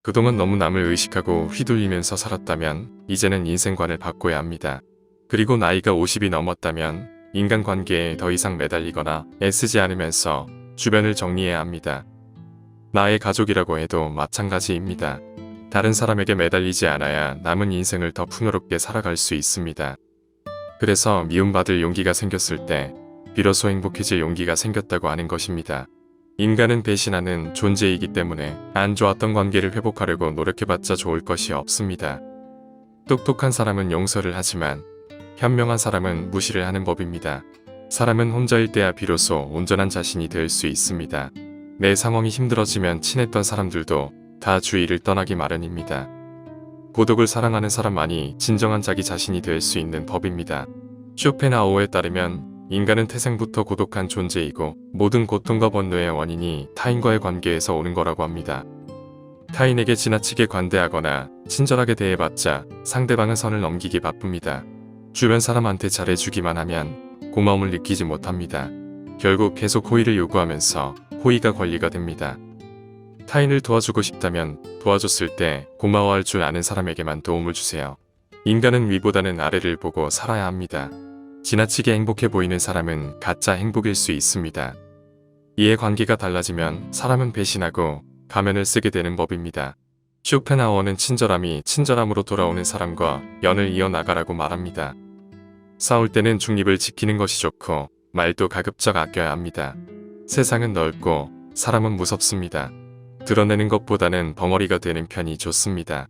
그동안 너무 남을 의식하고 휘둘리면서 살았다면 이제는 인생관을 바꿔야 합니다. 그리고 나이가 50이 넘었다면 인간관계에 더 이상 매달리거나 애쓰지 않으면서 주변을 정리해야 합니다. 나의 가족이라고 해도 마찬가지입니다. 다른 사람에게 매달리지 않아야 남은 인생을 더 풍요롭게 살아갈 수 있습니다. 그래서 미움받을 용기가 생겼을 때 비로소 행복해질 용기가 생겼다고 하는 것입니다. 인간은 배신하는 존재이기 때문에 안 좋았던 관계를 회복하려고 노력해봤자 좋을 것이 없습니다. 똑똑한 사람은 용서를 하지만 현명한 사람은 무시를 하는 법입니다. 사람은 혼자일 때야 비로소 온전한 자신이 될 수 있습니다. 내 상황이 힘들어지면 친했던 사람들도 다 주위를 떠나기 마련입니다. 고독을 사랑하는 사람만이 진정한 자기 자신이 될 수 있는 법입니다. 쇼펜하우어에 따르면 인간은 태생부터 고독한 존재이고 모든 고통과 번뇌의 원인이 타인과의 관계에서 오는 거라고 합니다. 타인에게 지나치게 관대하거나 친절하게 대해봤자 상대방은 선을 넘기기 바쁩니다. 주변 사람한테 잘해주기만 하면 고마움을 느끼지 못합니다. 결국 계속 호의를 요구하면서 호의가 권리가 됩니다. 타인을 도와주고 싶다면 도와줬을 때 고마워할 줄 아는 사람에게만 도움을 주세요. 인간은 위보다는 아래를 보고 살아야 합니다. 지나치게 행복해 보이는 사람은 가짜 행복일 수 있습니다. 이해 관계가 달라지면 사람은 배신하고 가면을 쓰게 되는 법입니다. 쇼펜하우어는 친절함이 친절함으로 돌아오는 사람과 연을 이어나가라고 말합니다. 싸울 때는 중립을 지키는 것이 좋고 말도 가급적 아껴야 합니다. 세상은 넓고 사람은 무섭습니다. 드러내는 것보다는 벙어리가 되는 편이 좋습니다.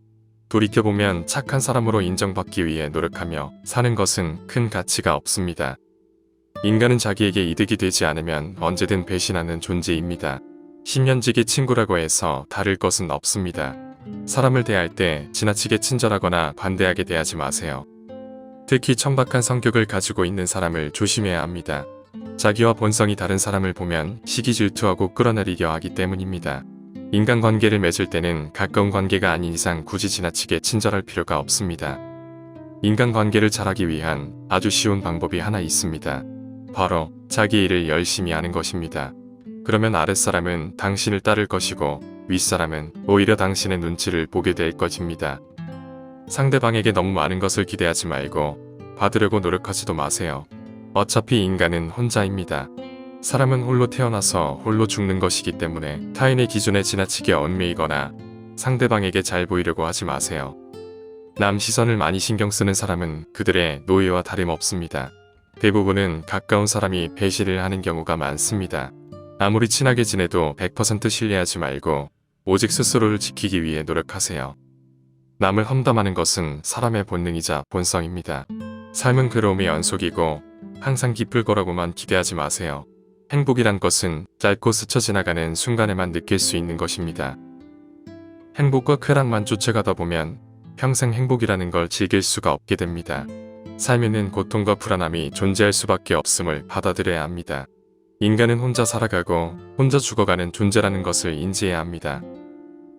돌이켜보면 착한 사람으로 인정받기 위해 노력하며 사는 것은 큰 가치가 없습니다. 인간은 자기에게 이득이 되지 않으면 언제든 배신하는 존재입니다. 10년지기 친구라고 해서 다를 것은 없습니다. 사람을 대할 때 지나치게 친절하거나 관대하게 대하지 마세요. 특히 천박한 성격을 가지고 있는 사람을 조심해야 합니다. 자기와 본성이 다른 사람을 보면 시기 질투하고 끌어내리려 하기 때문입니다. 인간관계를 맺을 때는 가까운 관계가 아닌 이상 굳이 지나치게 친절할 필요가 없습니다. 인간관계를 잘하기 위한 아주 쉬운 방법이 하나 있습니다. 바로 자기 일을 열심히 하는 것입니다. 그러면 아랫사람은 당신을 따를 것이고 윗사람은 오히려 당신의 눈치를 보게 될 것입니다. 상대방에게 너무 많은 것을 기대하지 말고 받으려고 노력하지도 마세요. 어차피 인간은 혼자입니다. 사람은 홀로 태어나서 홀로 죽는 것이기 때문에 타인의 기준에 지나치게 얽매이거나 상대방에게 잘 보이려고 하지 마세요. 남 시선을 많이 신경 쓰는 사람은 그들의 노예와 다름없습니다. 대부분은 가까운 사람이 배신을 하는 경우가 많습니다. 아무리 친하게 지내도 100% 신뢰하지 말고 오직 스스로를 지키기 위해 노력하세요. 남을 험담하는 것은 사람의 본능이자 본성입니다. 삶은 괴로움의 연속이고 항상 기쁠 거라고만 기대하지 마세요. 행복이란 것은 짧고 스쳐 지나가는 순간에만 느낄 수 있는 것입니다. 행복과 쾌락만 쫓아가다 보면 평생 행복이라는 걸 즐길 수가 없게 됩니다. 삶에는 고통과 불안함이 존재할 수밖에 없음을 받아들여야 합니다. 인간은 혼자 살아가고 혼자 죽어가는 존재라는 것을 인지해야 합니다.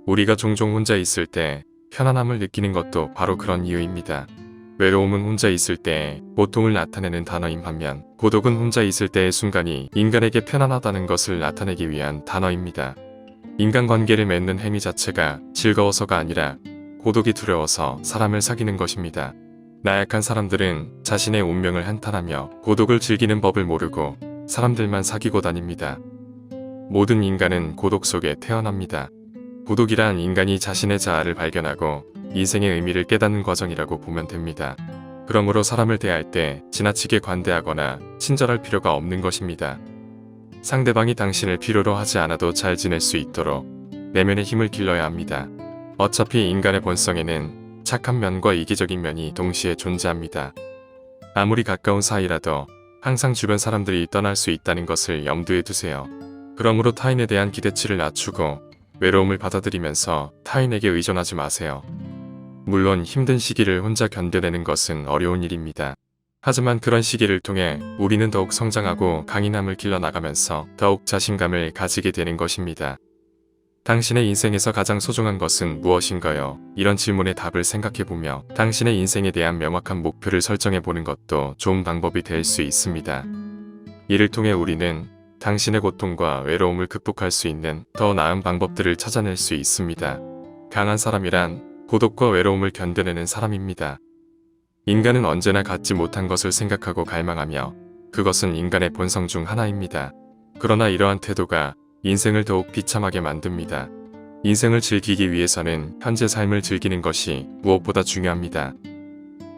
우리가 종종 혼자 있을 때 편안함을 느끼는 것도 바로 그런 이유입니다. 외로움은 혼자 있을 때 고통을 나타내는 단어인 반면 고독은 혼자 있을 때의 순간이 인간에게 편안하다는 것을 나타내기 위한 단어입니다. 인간관계를 맺는 행위 자체가 즐거워서가 아니라 고독이 두려워서 사람을 사귀는 것입니다. 나약한 사람들은 자신의 운명을 한탄하며 고독을 즐기는 법을 모르고 사람들만 사귀고 다닙니다. 모든 인간은 고독 속에 태어납니다. 고독이란 인간이 자신의 자아를 발견하고 인생의 의미를 깨닫는 과정이라고 보면 됩니다. 그러므로 사람을 대할 때 지나치게 관대하거나 친절할 필요가 없는 것입니다. 상대방이 당신을 필요로 하지 않아도 잘 지낼 수 있도록 내면의 힘을 길러야 합니다. 어차피 인간의 본성에는 착한 면과 이기적인 면이 동시에 존재합니다. 아무리 가까운 사이라도 항상 주변 사람들이 떠날 수 있다는 것을 염두에 두세요. 그러므로 타인에 대한 기대치를 낮추고 외로움을 받아들이면서 타인에게 의존하지 마세요. 물론 힘든 시기를 혼자 견뎌내는 것은 어려운 일입니다. 하지만 그런 시기를 통해 우리는 더욱 성장하고 강인함을 길러나가면서 더욱 자신감을 가지게 되는 것입니다. 당신의 인생에서 가장 소중한 것은 무엇인가요? 이런 질문에 답을 생각해보며 당신의 인생에 대한 명확한 목표를 설정해보는 것도 좋은 방법이 될 수 있습니다. 이를 통해 우리는 당신의 고통과 외로움을 극복할 수 있는 더 나은 방법들을 찾아낼 수 있습니다. 강한 사람이란 고독과 외로움을 견뎌내는 사람입니다. 인간은 언제나 갖지 못한 것을 생각하고 갈망하며 그것은 인간의 본성 중 하나입니다. 그러나 이러한 태도가 인생을 더욱 비참하게 만듭니다. 인생을 즐기기 위해서는 현재 삶을 즐기는 것이 무엇보다 중요합니다.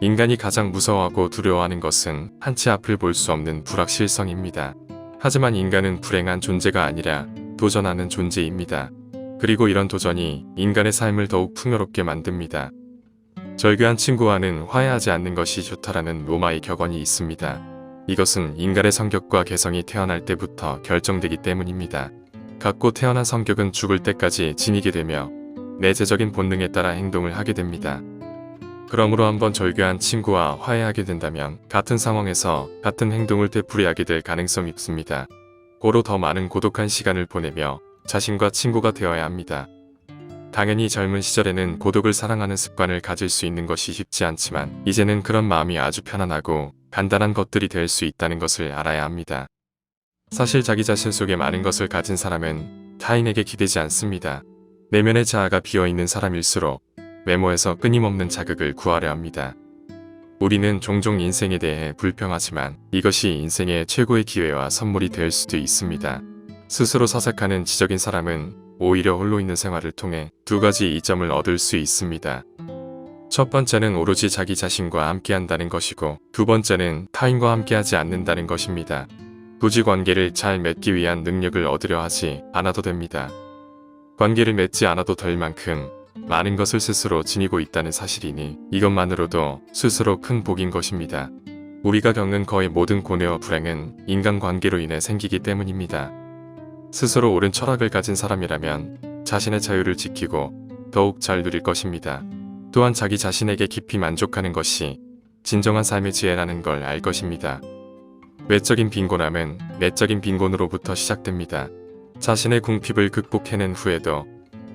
인간이 가장 무서워하고 두려워하는 것은 한치 앞을 볼 수 없는 불확실성입니다. 하지만 인간은 불행한 존재가 아니라 도전하는 존재입니다. 그리고 이런 도전이 인간의 삶을 더욱 풍요롭게 만듭니다. 절교한 친구와는 화해하지 않는 것이 좋다라는 로마의 격언이 있습니다. 이것은 인간의 성격과 개성이 태어날 때부터 결정되기 때문입니다. 갖고 태어난 성격은 죽을 때까지 지니게 되며 내재적인 본능에 따라 행동을 하게 됩니다. 그러므로 한번 절교한 친구와 화해하게 된다면 같은 상황에서 같은 행동을 되풀이하게 될 가능성이 있습니다. 고로 더 많은 고독한 시간을 보내며 자신과 친구가 되어야 합니다. 당연히 젊은 시절에는 고독을 사랑하는 습관을 가질 수 있는 것이 쉽지 않지만 이제는 그런 마음이 아주 편안하고 간단한 것들이 될 수 있다는 것을 알아야 합니다. 사실 자기 자신 속에 많은 것을 가진 사람은 타인에게 기대지 않습니다. 내면의 자아가 비어있는 사람일수록 외모에서 끊임없는 자극을 구하려 합니다. 우리는 종종 인생에 대해 불평하지만 이것이 인생의 최고의 기회와 선물이 될 수도 있습니다. 스스로 사색하는 지적인 사람은 오히려 홀로 있는 생활을 통해 두 가지 이점을 얻을 수 있습니다. 첫 번째는 오로지 자기 자신과 함께한다는 것이고 두 번째는 타인과 함께하지 않는다는 것입니다. 굳이 관계를 잘 맺기 위한 능력을 얻으려 하지 않아도 됩니다. 관계를 맺지 않아도 될 만큼 많은 것을 스스로 지니고 있다는 사실이니 이것만으로도 스스로 큰 복인 것입니다. 우리가 겪는 거의 모든 고뇌와 불행은 인간관계로 인해 생기기 때문입니다. 스스로 옳은 철학을 가진 사람이라면 자신의 자유를 지키고 더욱 잘 누릴 것입니다. 또한 자기 자신에게 깊이 만족하는 것이 진정한 삶의 지혜라는 걸 알 것입니다. 외적인 빈곤함은 내적인 빈곤으로부터 시작됩니다. 자신의 궁핍을 극복해낸 후에도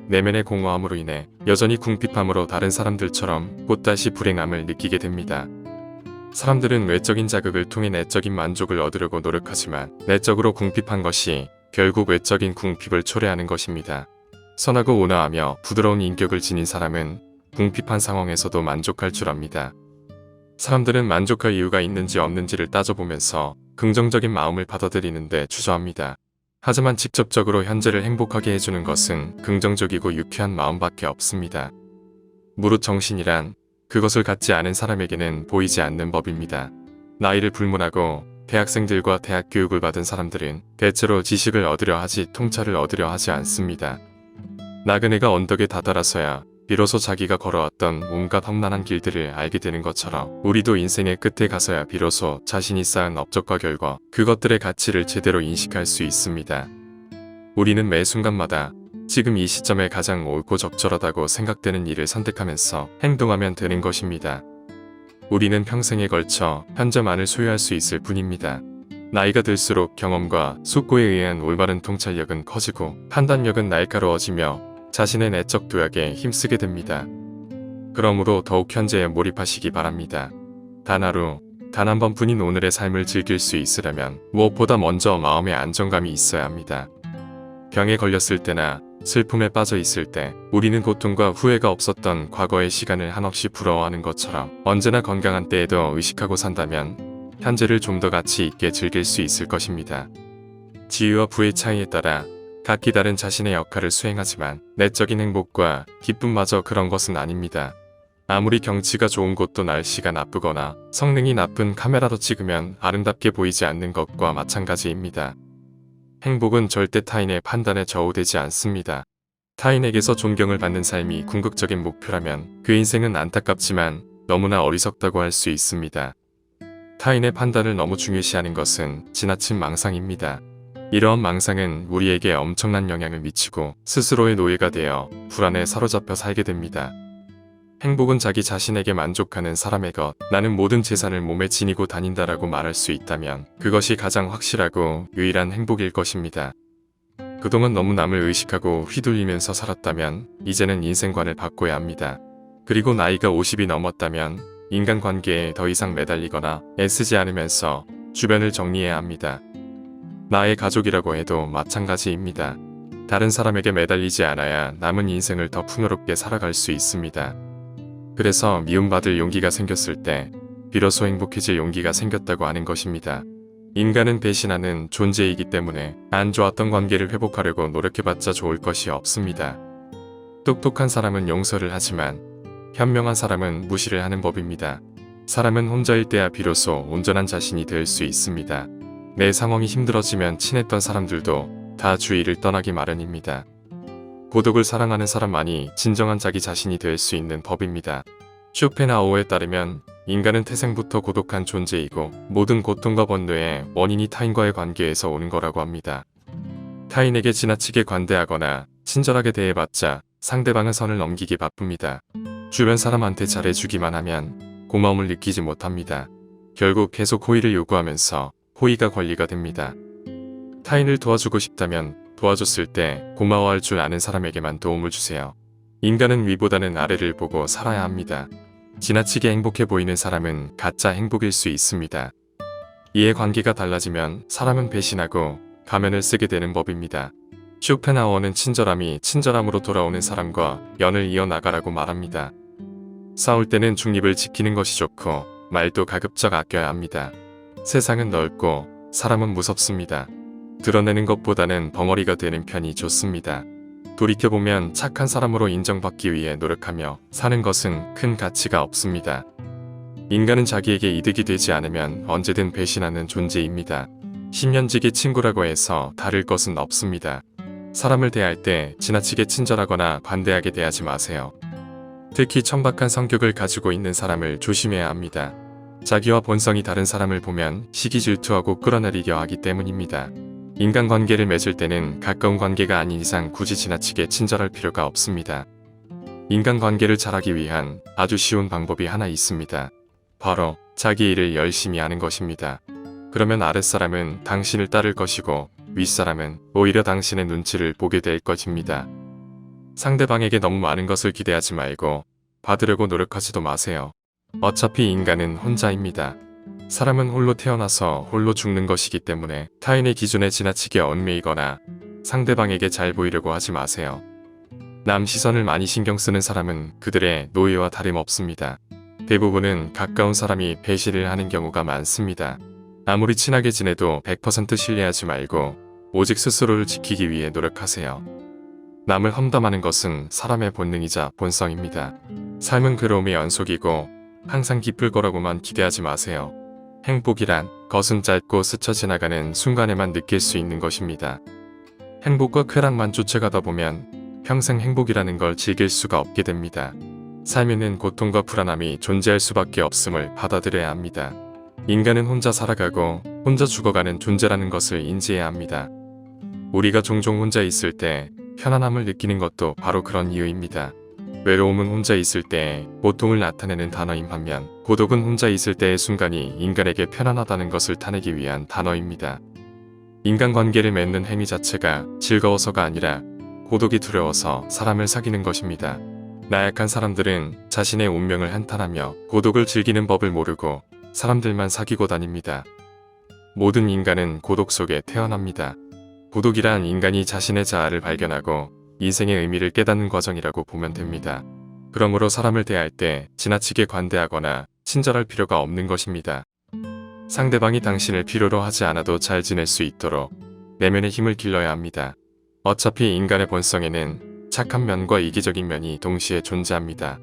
내면의 공허함으로 인해 여전히 궁핍함으로 다른 사람들처럼 곧다시 불행함을 느끼게 됩니다. 사람들은 외적인 자극을 통해 내적인 만족을 얻으려고 노력하지만 내적으로 궁핍한 것이 결국 외적인 궁핍을 초래하는 것입니다. 선하고 온화하며 부드러운 인격을 지닌 사람은 궁핍한 상황에서도 만족할 줄 압니다. 사람들은 만족할 이유가 있는지 없는지를 따져보면서 긍정적인 마음을 받아들이는데 주저합니다. 하지만 직접적으로 현재를 행복하게 해주는 것은 긍정적이고 유쾌한 마음밖에 없습니다. 무릇 정신이란 그것을 갖지 않은 사람에게는 보이지 않는 법입니다. 나이를 불문하고 대학생들과 대학 교육을 받은 사람들은 대체로 지식을 얻으려 하지 통찰을 얻으려 하지 않습니다. 나그네가 언덕에 다다라서야 비로소 자기가 걸어왔던 온갖 험난한 길들을 알게 되는 것처럼 우리도 인생의 끝에 가서야 비로소 자신이 쌓은 업적과 결과 그것들의 가치를 제대로 인식할 수 있습니다. 우리는 매 순간마다 지금 이 시점에 가장 옳고 적절하다고 생각되는 일을 선택하면서 행동하면 되는 것입니다. 우리는 평생에 걸쳐 현재만을 소유할 수 있을 뿐입니다. 나이가 들수록 경험과 숙고에 의한 올바른 통찰력은 커지고 판단력은 날카로워지며 자신의 내적 도약에 힘쓰게 됩니다. 그러므로 더욱 현재에 몰입하시기 바랍니다. 단 하루, 단 한 번뿐인 오늘의 삶을 즐길 수 있으려면 무엇보다 먼저 마음의 안정감이 있어야 합니다. 병에 걸렸을 때나 슬픔에 빠져 있을 때 우리는 고통과 후회가 없었던 과거의 시간을 한없이 부러워하는 것처럼 언제나 건강한 때에도 의식하고 산다면 현재를 좀 더 가치 있게 즐길 수 있을 것입니다. 지위와 부의 차이에 따라 각기 다른 자신의 역할을 수행하지만 내적인 행복과 기쁨마저 그런 것은 아닙니다. 아무리 경치가 좋은 곳도 날씨가 나쁘거나 성능이 나쁜 카메라로 찍으면 아름답게 보이지 않는 것과 마찬가지입니다. 행복은 절대 타인의 판단에 저우되지 않습니다. 타인에게서 존경을 받는 삶이 궁극적인 목표라면 그 인생은 안타깝지만 너무나 어리석다고 할 수 있습니다. 타인의 판단을 너무 중요시하는 것은 지나친 망상입니다. 이러한 망상은 우리에게 엄청난 영향을 미치고 스스로의 노예가 되어 불안에 사로잡혀 살게 됩니다. 행복은 자기 자신에게 만족하는 사람의 것, 나는 모든 재산을 몸에 지니고 다닌다라고 말할 수 있다면 그것이 가장 확실하고 유일한 행복일 것입니다. 그동안 너무 남을 의식하고 휘둘리면서 살았다면 이제는 인생관을 바꿔야 합니다. 그리고 나이가 50이 넘었다면 인간관계에 더 이상 매달리거나 애쓰지 않으면서 주변을 정리해야 합니다. 나의 가족이라고 해도 마찬가지입니다. 다른 사람에게 매달리지 않아야 남은 인생을 더 풍요롭게 살아갈 수 있습니다. 그래서 미움받을 용기가 생겼을 때 비로소 행복해질 용기가 생겼다고 하는 것입니다. 인간은 배신하는 존재이기 때문에 안 좋았던 관계를 회복하려고 노력해봤자 좋을 것이 없습니다. 똑똑한 사람은 용서를 하지만 현명한 사람은 무시를 하는 법입니다. 사람은 혼자일 때야 비로소 온전한 자신이 될 수 있습니다. 내 상황이 힘들어지면 친했던 사람들도 다 주위를 떠나기 마련입니다. 고독을 사랑하는 사람만이 진정한 자기 자신이 될 수 있는 법입니다. 쇼펜하우어에 따르면 인간은 태생부터 고독한 존재이고 모든 고통과 번뇌의 원인이 타인과의 관계에서 오는 거라고 합니다. 타인에게 지나치게 관대하거나 친절하게 대해봤자 상대방은 선을 넘기기 바쁩니다. 주변 사람한테 잘해주기만 하면 고마움을 느끼지 못합니다. 결국 계속 호의를 요구하면서 호의가 권리가 됩니다. 타인을 도와주고 싶다면 도와줬을 때 고마워할 줄 아는 사람에게만 도움을 주세요. 인간은 위보다는 아래를 보고 살아야 합니다. 지나치게 행복해 보이는 사람은 가짜 행복일 수 있습니다. 이해 관계가 달라지면 사람은 배신하고 가면을 쓰게 되는 법입니다. 쇼펜하우어는 친절함이 친절함으로 돌아오는 사람과 연을 이어나가라고 말합니다. 싸울 때는 중립을 지키는 것이 좋고 말도 가급적 아껴야 합니다. 세상은 넓고 사람은 무섭습니다. 드러내는 것보다는 벙어리가 되는 편이 좋습니다. 돌이켜보면 착한 사람으로 인정받기 위해 노력하며 사는 것은 큰 가치가 없습니다. 인간은 자기에게 이득이 되지 않으면 언제든 배신하는 존재입니다. 10년지기 친구라고 해서 다를 것은 없습니다. 사람을 대할 때 지나치게 친절하거나 관대하게 대하지 마세요. 특히 천박한 성격을 가지고 있는 사람을 조심해야 합니다. 자기와 본성이 다른 사람을 보면 시기 질투하고 끌어내리려 하기 때문입니다. 인간관계를 맺을 때는 가까운 관계가 아닌 이상 굳이 지나치게 친절할 필요가 없습니다. 인간관계를 잘하기 위한 아주 쉬운 방법이 하나 있습니다. 바로 자기 일을 열심히 하는 것입니다. 그러면 아랫사람은 당신을 따를 것이고 윗사람은 오히려 당신의 눈치를 보게 될 것입니다. 상대방에게 너무 많은 것을 기대하지 말고 받으려고 노력하지도 마세요. 어차피 인간은 혼자입니다. 사람은 홀로 태어나서 홀로 죽는 것이기 때문에 타인의 기준에 지나치게 얽매이거나 상대방에게 잘 보이려고 하지 마세요. 남 시선을 많이 신경 쓰는 사람은 그들의 노예와 다름없습니다. 대부분은 가까운 사람이 배신을 하는 경우가 많습니다. 아무리 친하게 지내도 100% 신뢰하지 말고 오직 스스로를 지키기 위해 노력하세요. 남을 험담하는 것은 사람의 본능이자 본성입니다. 삶은 괴로움의 연속이고 항상 기쁠 거라고만 기대하지 마세요. 행복이란 것은 짧고 스쳐 지나가는 순간에만 느낄 수 있는 것입니다. 행복과 쾌락만 쫓아가다 보면 평생 행복이라는 걸 즐길 수가 없게 됩니다. 삶에는 고통과 불안함이 존재할 수밖에 없음을 받아들여야 합니다. 인간은 혼자 살아가고 혼자 죽어가는 존재라는 것을 인지해야 합니다. 우리가 종종 혼자 있을 때 편안함을 느끼는 것도 바로 그런 이유입니다. 외로움은 혼자 있을 때 고통을 나타내는 단어인 반면 고독은 혼자 있을 때의 순간이 인간에게 편안하다는 것을 타내기 위한 단어입니다. 인간관계를 맺는 행위 자체가 즐거워서가 아니라 고독이 두려워서 사람을 사귀는 것입니다. 나약한 사람들은 자신의 운명을 한탄하며 고독을 즐기는 법을 모르고 사람들만 사귀고 다닙니다. 모든 인간은 고독 속에 태어납니다. 고독이란 인간이 자신의 자아를 발견하고 인생의 의미를 깨닫는 과정이라고 보면 됩니다. 그러므로 사람을 대할 때 지나치게 관대하거나 친절할 필요가 없는 것입니다. 상대방이 당신을 필요로 하지 않아도 잘 지낼 수 있도록 내면의 힘을 길러야 합니다. 어차피 인간의 본성에는 착한 면과 이기적인 면이 동시에 존재합니다.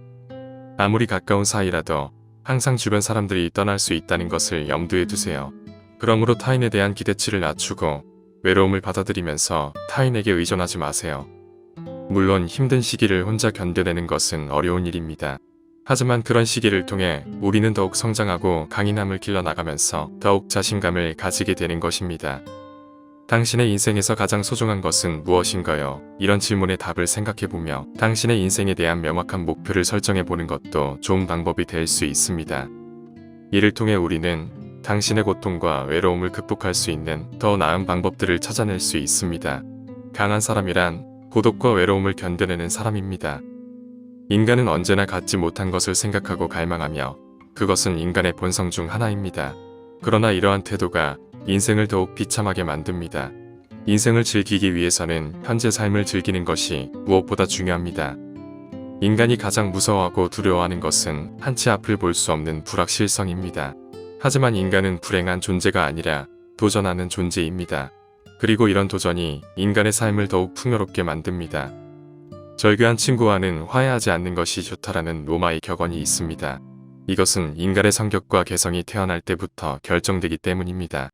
아무리 가까운 사이라도 항상 주변 사람들이 떠날 수 있다는 것을 염두에 두세요. 그러므로 타인에 대한 기대치를 낮추고 외로움을 받아들이면서 타인에게 의존하지 마세요. 물론 힘든 시기를 혼자 견뎌내는 것은 어려운 일입니다. 하지만 그런 시기를 통해 우리는 더욱 성장하고 강인함을 길러나가면서 더욱 자신감을 가지게 되는 것입니다. 당신의 인생에서 가장 소중한 것은 무엇인가요? 이런 질문에 답을 생각해보며 당신의 인생에 대한 명확한 목표를 설정해보는 것도 좋은 방법이 될 수 있습니다. 이를 통해 우리는 당신의 고통과 외로움을 극복할 수 있는 더 나은 방법들을 찾아낼 수 있습니다. 강한 사람이란 고독과 외로움을 견뎌내는 사람입니다. 인간은 언제나 갖지 못한 것을 생각하고 갈망하며 그것은 인간의 본성 중 하나입니다. 그러나 이러한 태도가 인생을 더욱 비참하게 만듭니다. 인생을 즐기기 위해서는 현재 삶을 즐기는 것이 무엇보다 중요합니다. 인간이 가장 무서워하고 두려워하는 것은 한치 앞을 볼 수 없는 불확실성입니다. 하지만 인간은 불행한 존재가 아니라 도전하는 존재입니다. 그리고 이런 도전이 인간의 삶을 더욱 풍요롭게 만듭니다. 절교한 친구와는 화해하지 않는 것이 좋다라는 로마의 격언이 있습니다. 이것은 인간의 성격과 개성이 태어날 때부터 결정되기 때문입니다.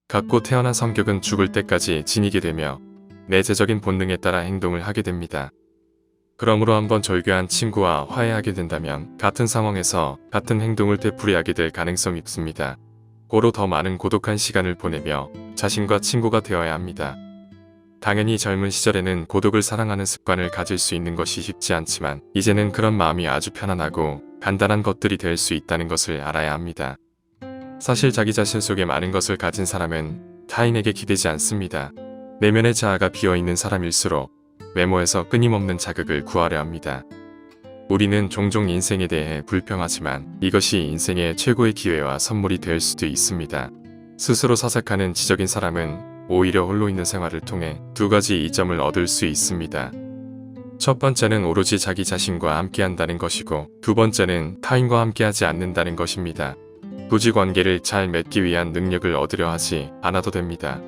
갖고 태어난 성격은 죽을 때까지 지니게 되며 내재적인 본능에 따라 행동을 하게 됩니다. 그러므로 한번 절교한 친구와 화해하게 된다면 같은 상황에서 같은 행동을 되풀이하게 될 가능성이 있습니다. 고로 더 많은 고독한 시간을 보내며 자신과 친구가 되어야 합니다. 당연히 젊은 시절에는 고독을 사랑하는 습관을 가질 수 있는 것이 쉽지 않지만 이제는 그런 마음이 아주 편안하고 간단한 것들이 될 수 있다는 것을 알아야 합니다. 사실 자기 자신 속에 많은 것을 가진 사람은 타인에게 기대지 않습니다. 내면의 자아가 비어있는 사람일수록 외모에서 끊임없는 자극을 구하려 합니다. 우리는 종종 인생에 대해 불평하지만 이것이 인생의 최고의 기회와 선물이 될 수도 있습니다. 스스로 사색하는 지적인 사람은 오히려 홀로 있는 생활을 통해 두 가지 이점을 얻을 수 있습니다. 첫 번째는 오로지 자기 자신과 함께한다는 것이고 두 번째는 타인과 함께하지 않는다는 것입니다. 굳이 관계를 잘 맺기 위한 능력을 얻으려 하지 않아도 됩니다.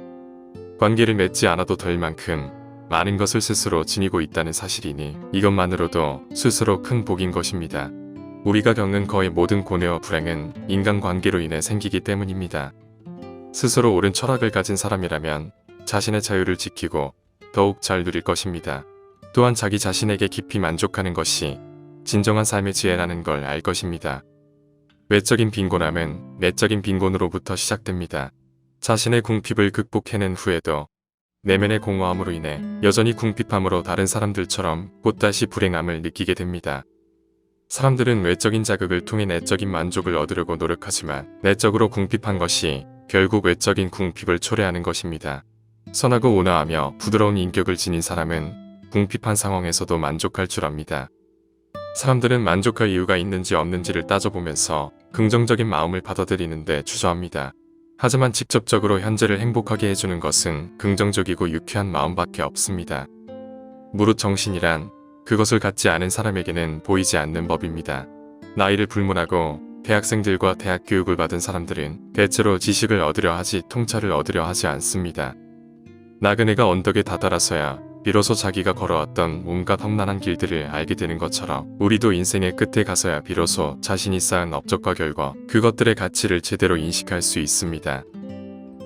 관계를 맺지 않아도 될 만큼 많은 것을 스스로 지니고 있다는 사실이니 이것만으로도 스스로 큰 복인 것입니다. 우리가 겪는 거의 모든 고뇌와 불행은 인간관계로 인해 생기기 때문입니다. 스스로 옳은 철학을 가진 사람이라면 자신의 자유를 지키고 더욱 잘 누릴 것입니다. 또한 자기 자신에게 깊이 만족하는 것이 진정한 삶의 지혜라는 걸 알 것입니다. 외적인 빈곤함은 내적인 빈곤으로부터 시작됩니다. 자신의 궁핍을 극복해낸 후에도 내면의 공허함으로 인해 여전히 궁핍함으로 다른 사람들처럼 곧다시 불행함을 느끼게 됩니다. 사람들은 외적인 자극을 통해 내적인 만족을 얻으려고 노력하지만 내적으로 궁핍한 것이 결국 외적인 궁핍을 초래하는 것입니다. 선하고 온화하며 부드러운 인격을 지닌 사람은 궁핍한 상황에서도 만족할 줄 압니다. 사람들은 만족할 이유가 있는지 없는지를 따져보면서 긍정적인 마음을 받아들이는데 주저합니다. 하지만 직접적으로 현재를 행복하게 해주는 것은 긍정적이고 유쾌한 마음밖에 없습니다. 무릇 정신이란 그것을 갖지 않은 사람에게는 보이지 않는 법입니다. 나이를 불문하고 대학생들과 대학 교육을 받은 사람들은 대체로 지식을 얻으려 하지 통찰을 얻으려 하지 않습니다. 나그네가 언덕에 다다라서야 비로소 자기가 걸어왔던 온갖 험난한 길들을 알게 되는 것처럼 우리도 인생의 끝에 가서야 비로소 자신이 쌓은 업적과 결과 그것들의 가치를 제대로 인식할 수 있습니다.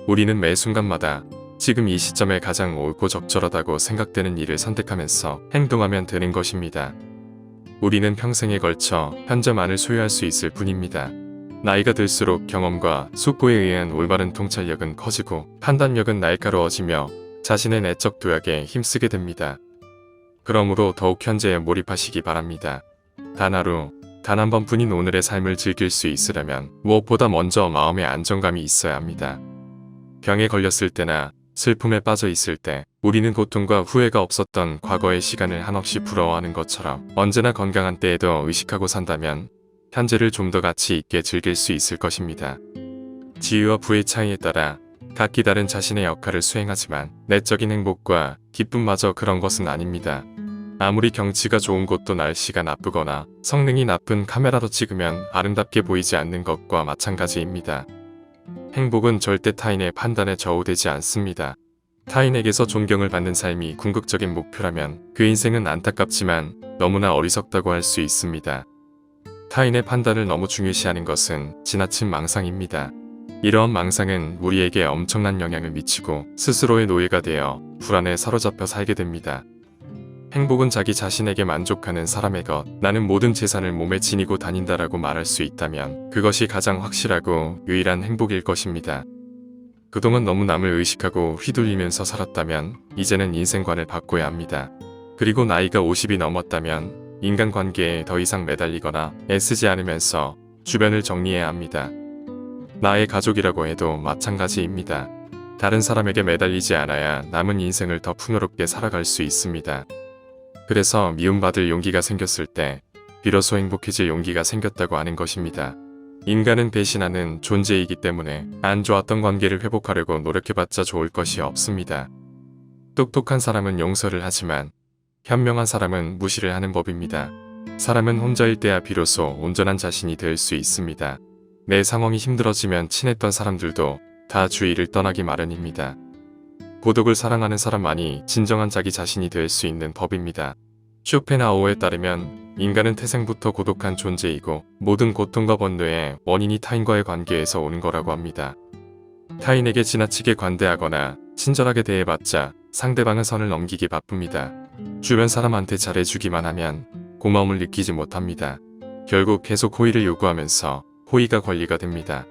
우리는 매 순간마다 지금 이 시점에 가장 옳고 적절하다고 생각되는 일을 선택하면서 행동하면 되는 것입니다. 우리는 평생에 걸쳐 현재만을 소유할 수 있을 뿐입니다. 나이가 들수록 경험과 숙고에 의한 올바른 통찰력은 커지고 판단력은 날카로워지며 자신의 내적 도약에 힘쓰게 됩니다. 그러므로 더욱 현재에 몰입하시기 바랍니다. 단 하루, 단 한 번뿐인 오늘의 삶을 즐길 수 있으려면 무엇보다 먼저 마음의 안정감이 있어야 합니다. 병에 걸렸을 때나 슬픔에 빠져 있을 때 우리는 고통과 후회가 없었던 과거의 시간을 한없이 부러워하는 것처럼 언제나 건강한 때에도 의식하고 산다면 현재를 좀 더 가치 있게 즐길 수 있을 것입니다. 지위와 부의 차이에 따라 각기 다른 자신의 역할을 수행하지만 내적인 행복과 기쁨마저 그런 것은 아닙니다. 아무리 경치가 좋은 곳도 날씨가 나쁘거나 성능이 나쁜 카메라로 찍으면 아름답게 보이지 않는 것과 마찬가지입니다. 행복은 절대 타인의 판단에 저우되지 않습니다. 타인에게서 존경을 받는 삶이 궁극적인 목표라면 그 인생은 안타깝지만 너무나 어리석다고 할 수 있습니다. 타인의 판단을 너무 중요시하는 것은 지나친 망상입니다. 이러한 망상은 우리에게 엄청난 영향을 미치고 스스로의 노예가 되어 불안에 사로잡혀 살게 됩니다. 행복은 자기 자신에게 만족하는 사람의 것, 나는 모든 재산을 몸에 지니고 다닌다라고 말할 수 있다면 그것이 가장 확실하고 유일한 행복일 것입니다. 그동안 너무 남을 의식하고 휘둘리면서 살았다면 이제는 인생관을 바꿔야 합니다. 그리고 나이가 50이 넘었다면 인간관계에 더 이상 매달리거나 애쓰지 않으면서 주변을 정리해야 합니다. 나의 가족이라고 해도 마찬가지입니다. 다른 사람에게 매달리지 않아야 남은 인생을 더 풍요롭게 살아갈 수 있습니다. 그래서 미움받을 용기가 생겼을 때 비로소 행복해질 용기가 생겼다고 하는 것입니다. 인간은 배신하는 존재이기 때문에 안 좋았던 관계를 회복하려고 노력해봤자 좋을 것이 없습니다. 똑똑한 사람은 용서를 하지만 현명한 사람은 무시를 하는 법입니다. 사람은 혼자일 때야 비로소 온전한 자신이 될 수 있습니다. 내 상황이 힘들어지면 친했던 사람들도 다 주위를 떠나기 마련입니다. 고독을 사랑하는 사람만이 진정한 자기 자신이 될 수 있는 법입니다. 쇼펜하우어에 따르면 인간은 태생부터 고독한 존재이고 모든 고통과 번뇌의 원인이 타인과의 관계에서 오는 거라고 합니다. 타인에게 지나치게 관대하거나 친절하게 대해봤자 상대방은 선을 넘기기 바쁩니다. 주변 사람한테 잘해주기만 하면 고마움을 느끼지 못합니다. 결국 계속 호의를 요구하면서 호의가 권리가 됩니다.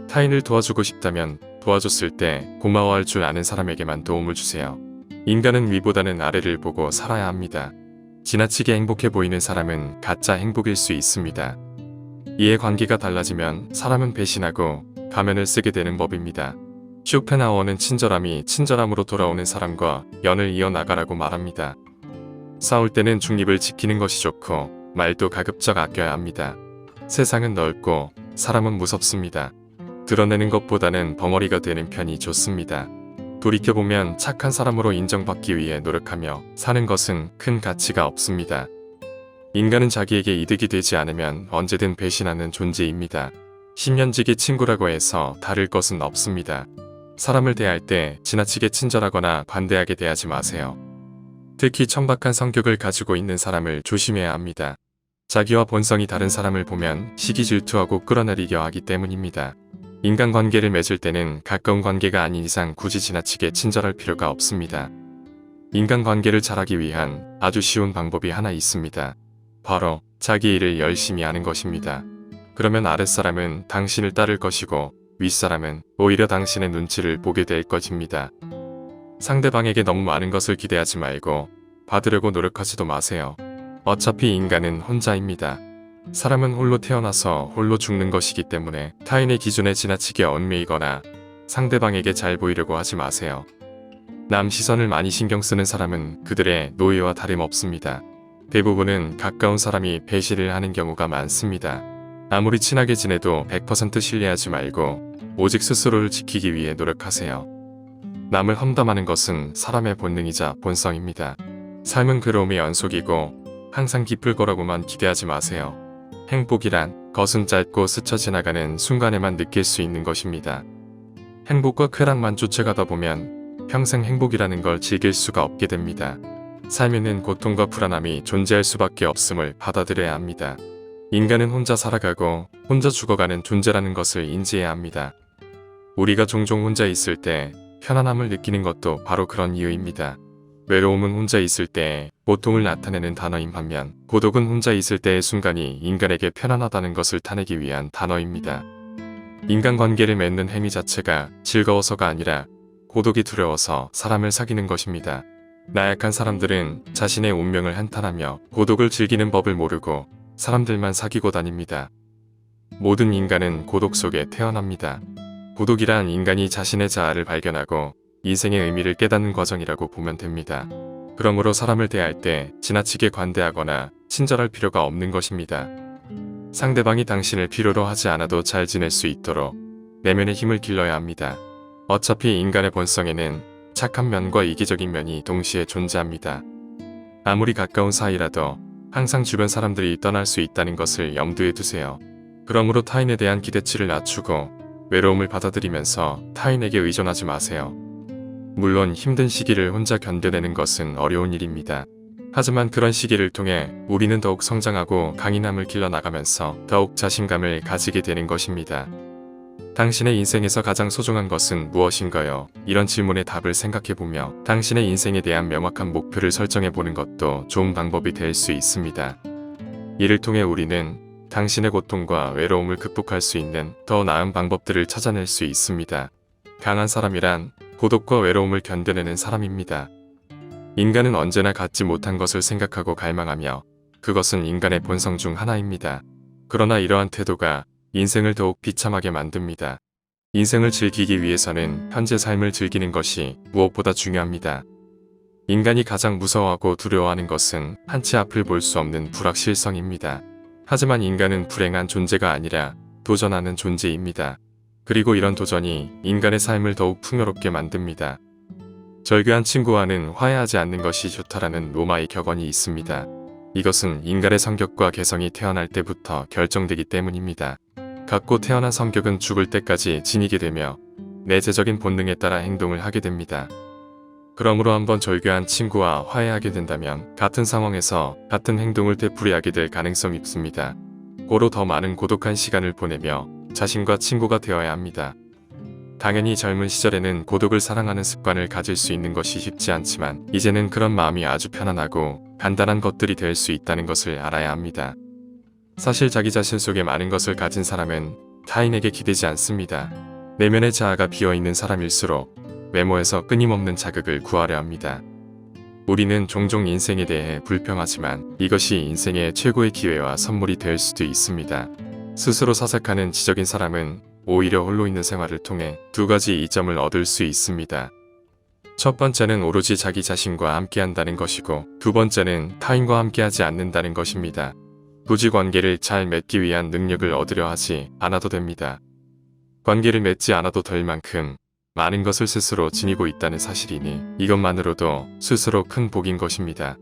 타인을 도와주고 싶다면 도와줬을 때 고마워할 줄 아는 사람에게만 도움을 주세요. 인간은 위보다는 아래를 보고 살아야 합니다. 지나치게 행복해 보이는 사람은 가짜 행복일 수 있습니다. 이해관계가 달라지면 사람은 배신하고 가면을 쓰게 되는 법입니다. 쇼펜하우어는 친절함이 친절함으로 돌아오는 사람과 연을 이어나가라고 말합니다. 싸울 때는 중립을 지키는 것이 좋고 말도 가급적 아껴야 합니다. 세상은 넓고 사람은 무섭습니다. 드러내는 것보다는 벙어리가 되는 편이 좋습니다. 돌이켜보면 착한 사람으로 인정받기 위해 노력하며 사는 것은 큰 가치가 없습니다. 인간은 자기에게 이득이 되지 않으면 언제든 배신하는 존재입니다. 10년지기 친구라고 해서 다를 것은 없습니다. 사람을 대할 때 지나치게 친절하거나 관대하게 대하지 마세요. 특히 천박한 성격을 가지고 있는 사람을 조심해야 합니다. 자기와 본성이 다른 사람을 보면 시기 질투하고 끌어내리려 하기 때문입니다. 인간관계를 맺을 때는 가까운 관계가 아닌 이상 굳이 지나치게 친절할 필요가 없습니다. 인간관계를 잘하기 위한 아주 쉬운 방법이 하나 있습니다. 바로 자기 일을 열심히 하는 것입니다. 그러면 아랫사람은 당신을 따를 것이고 윗사람은 오히려 당신의 눈치를 보게 될 것입니다. 상대방에게 너무 많은 것을 기대하지 말고 받으려고 노력하지도 마세요. 어차피 인간은 혼자입니다. 사람은 홀로 태어나서 홀로 죽는 것이기 때문에 타인의 기준에 지나치게 얽매이거나 상대방에게 잘 보이려고 하지 마세요. 남 시선을 많이 신경 쓰는 사람은 그들의 노예와 다름없습니다. 대부분은 가까운 사람이 배신을 하는 경우가 많습니다. 아무리 친하게 지내도 100% 신뢰하지 말고 오직 스스로를 지키기 위해 노력하세요. 남을 험담하는 것은 사람의 본능이자 본성입니다. 삶은 괴로움의 연속이고 항상 기쁠 거라고만 기대하지 마세요. 행복이란 것은 짧고 스쳐 지나가는 순간에만 느낄 수 있는 것입니다. 행복과 쾌락만 쫓아가다 보면 평생 행복이라는 걸 즐길 수가 없게 됩니다. 삶에는 고통과 불안함이 존재할 수밖에 없음을 받아들여야 합니다. 인간은 혼자 살아가고 혼자 죽어가는 존재라는 것을 인지해야 합니다. 우리가 종종 혼자 있을 때 편안함을 느끼는 것도 바로 그런 이유입니다. 외로움은 혼자 있을 때의 고통을 나타내는 단어인 반면 고독은 혼자 있을 때의 순간이 인간에게 편안하다는 것을 타내기 위한 단어입니다. 인간관계를 맺는 행위 자체가 즐거워서가 아니라 고독이 두려워서 사람을 사귀는 것입니다. 나약한 사람들은 자신의 운명을 한탄하며 고독을 즐기는 법을 모르고 사람들만 사귀고 다닙니다. 모든 인간은 고독 속에 태어납니다. 고독이란 인간이 자신의 자아를 발견하고 인생의 의미를 깨닫는 과정이라고 보면 됩니다. 그러므로 사람을 대할 때 지나치게 관대하거나 친절할 필요가 없는 것입니다. 상대방이 당신을 필요로 하지 않아도 잘 지낼 수 있도록 내면의 힘을 길러야 합니다. 어차피 인간의 본성에는 착한 면과 이기적인 면이 동시에 존재합니다. 아무리 가까운 사이라도 항상 주변 사람들이 떠날 수 있다는 것을 염두에 두세요. 그러므로 타인에 대한 기대치를 낮추고 외로움을 받아들이면서 타인에게 의존하지 마세요. 물론 힘든 시기를 혼자 견뎌내는 것은 어려운 일입니다. 하지만 그런 시기를 통해 우리는 더욱 성장하고 강인함을 길러나가면서 더욱 자신감을 가지게 되는 것입니다. 당신의 인생에서 가장 소중한 것은 무엇인가요? 이런 질문에 답을 생각해보며 당신의 인생에 대한 명확한 목표를 설정해보는 것도 좋은 방법이 될 수 있습니다. 이를 통해 우리는 당신의 고통과 외로움을 극복할 수 있는 더 나은 방법들을 찾아낼 수 있습니다. 강한 사람이란 고독과 외로움을 견뎌내는 사람입니다. 인간은 언제나 갖지 못한 것을 생각하고 갈망하며 그것은 인간의 본성 중 하나입니다. 그러나 이러한 태도가 인생을 더욱 비참하게 만듭니다. 인생을 즐기기 위해서는 현재 삶을 즐기는 것이 무엇보다 중요합니다. 인간이 가장 무서워하고 두려워하는 것은 한치 앞을 볼 수 없는 불확실성입니다. 하지만 인간은 불행한 존재가 아니라 도전하는 존재입니다. 그리고 이런 도전이 인간의 삶을 더욱 풍요롭게 만듭니다. 절교한 친구와는 화해하지 않는 것이 좋다라는 로마의 격언이 있습니다. 이것은 인간의 성격과 개성이 태어날 때부터 결정되기 때문입니다. 갖고 태어난 성격은 죽을 때까지 지니게 되며 내재적인 본능에 따라 행동을 하게 됩니다. 그러므로 한번 절교한 친구와 화해하게 된다면 같은 상황에서 같은 행동을 되풀이하게 될 가능성이 있습니다. 고로 더 많은 고독한 시간을 보내며 자신과 친구가 되어야 합니다. 당연히 젊은 시절에는 고독을 사랑하는 습관을 가질 수 있는 것이 쉽지 않지만 이제는 그런 마음이 아주 편안하고 간단한 것들이 될 수 있다는 것을 알아야 합니다. 사실 자기 자신 속에 많은 것을 가진 사람은 타인에게 기대지 않습니다. 내면의 자아가 비어있는 사람일수록 외모에서 끊임없는 자극을 구하려 합니다. 우리는 종종 인생에 대해 불평하지만 이것이 인생의 최고의 기회와 선물이 될 수도 있습니다. 스스로 사색하는 지적인 사람은 오히려 홀로 있는 생활을 통해 두 가지 이점을 얻을 수 있습니다. 첫 번째는 오로지 자기 자신과 함께한다는 것이고 두 번째는 타인과 함께하지 않는다는 것입니다. 굳이 관계를 잘 맺기 위한 능력을 얻으려 하지 않아도 됩니다. 관계를 맺지 않아도 될 만큼 많은 것을 스스로 지니고 있다는 사실이니 이것만으로도 스스로 큰 복인 것입니다.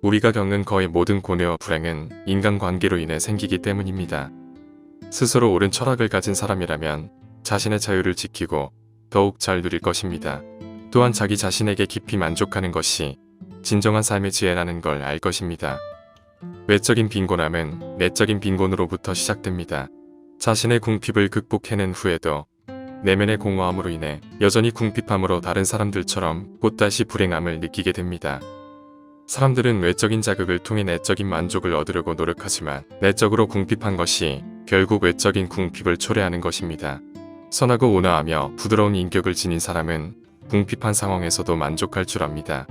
우리가 겪는 거의 모든 고뇌와 불행은 인간관계로 인해 생기기 때문입니다. 스스로 옳은 철학을 가진 사람이라면 자신의 자유를 지키고 더욱 잘 누릴 것입니다. 또한 자기 자신에게 깊이 만족하는 것이 진정한 삶의 지혜라는 걸 알 것입니다. 외적인 빈곤함은 내적인 빈곤으로부터 시작됩니다. 자신의 궁핍을 극복해낸 후에도 내면의 공허함으로 인해 여전히 궁핍함으로 다른 사람들처럼 또다시 불행함을 느끼게 됩니다. 사람들은 외적인 자극을 통해 내적인 만족을 얻으려고 노력하지만 내적으로 궁핍한 것이 결국 외적인 궁핍을 초래하는 것입니다. 선하고 온화하며 부드러운 인격을 지닌 사람은 궁핍한 상황에서도 만족할 줄 압니다.